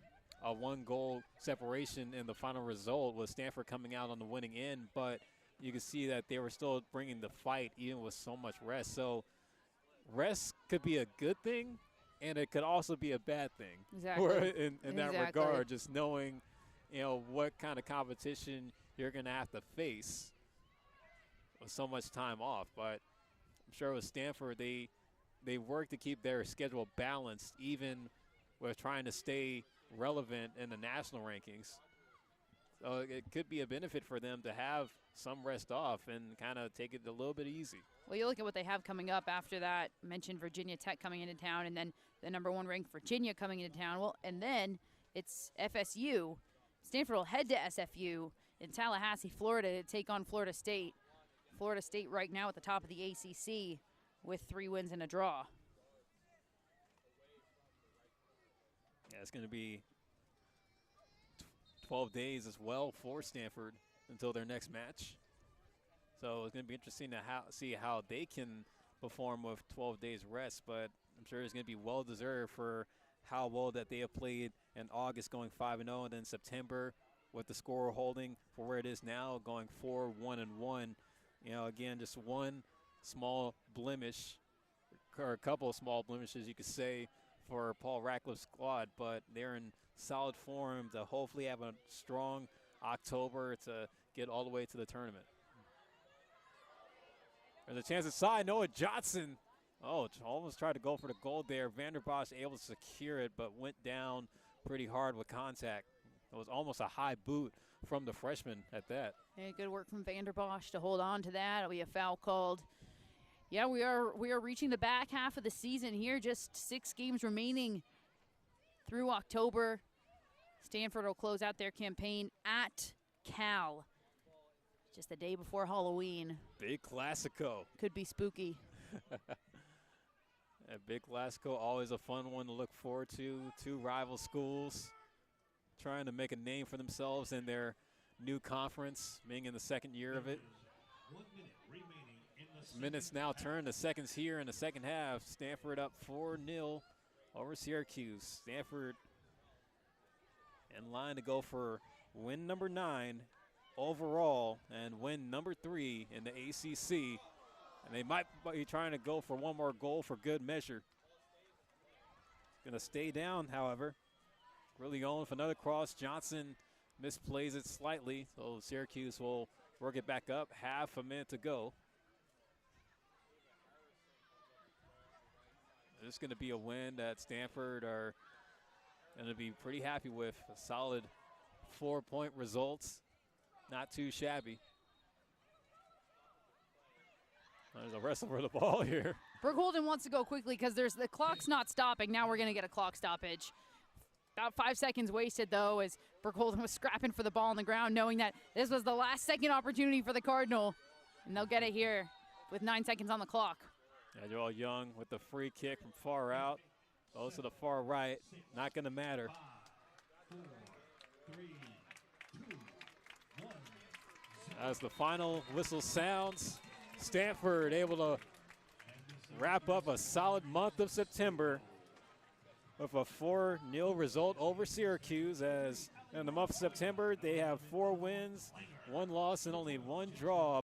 one-goal separation in the final result, with Stanford coming out on the winning end. But you can see that they were still bringing the fight even with so much rest. So rest could be a good thing, and it could also be a bad thing. Exactly. in that regard, just knowing, what kind of competition you're going to have to face with so much time off. But I'm sure with Stanford, they work to keep their schedule balanced, even with trying to stay relevant in the national rankings. So it could be a benefit for them to have some rest off and kind of take it a little bit easy. Well, you look at what they have coming up after that. Mentioned Virginia Tech coming into town, and then the number one ranked Virginia coming into town. Well, and then it's FSU. Stanford will head to SFU in Tallahassee, Florida, to take on Florida State. Florida State right now at the top of the ACC with 3 wins and a draw. Yeah, it's going to be 12 days as well for Stanford until their next match. So it's going to be interesting to see how they can perform with 12 days rest, but I'm sure it's going to be well-deserved for how well that they have played in August, going 5-0, and then September with the score holding for where it is now, going 4-1-1. Again, just one small blemish, or a couple of small blemishes, you could say, for Paul Ratcliffe's squad, but they're in solid form to hopefully have a strong October to get all the way to the tournament. There's a chance inside. Noah Johnson. Oh, almost tried to go for the goal there. Vanderbos able to secure it, but went down pretty hard with contact. It was almost a high boot from the freshman at that. Yeah, good work from Vanderbos to hold on to that. It'll be a foul called. Yeah, we are reaching the back half of the season here. Just 6 games remaining through October. Stanford will close out their campaign at Cal. Just the day before Halloween. Big Classico. Could be spooky. A big Classico, always a fun one to look forward to. 2 rival schools trying to make a name for themselves in their new conference, being in the 2nd year of it. 1 minute remaining in the Minutes now turn to seconds here in the second half. Stanford up 4-0 over Syracuse. Stanford in line to go for win number 9 overall and win number 3 in the ACC. And they might be trying to go for one more goal for good measure. Going to stay down, however. Really going for another cross. Johnson misplays it slightly, so Syracuse will work it back up. Half a minute to go. This is going to be a win that Stanford are going to be pretty happy with. A solid 4-point results. Not too shabby. There's a wrestle for the ball here. Brooke Holden wants to go quickly because the clock's not stopping. Now we're going to get a clock stoppage. About 5 seconds wasted, though, as Brooke Holden was scrapping for the ball on the ground, knowing that this was the last second opportunity for the Cardinal. And they'll get it here with 9 seconds on the clock. Yeah, Joel Young with the free kick from far out. Goes to the far right. Not going to matter. 5, 4, 3, 2, 1. As the final whistle sounds, Stanford able to wrap up a solid month of September with a 4-0 result over Syracuse. As in the month of September, they have 4 wins, 1 loss, and only 1 draw.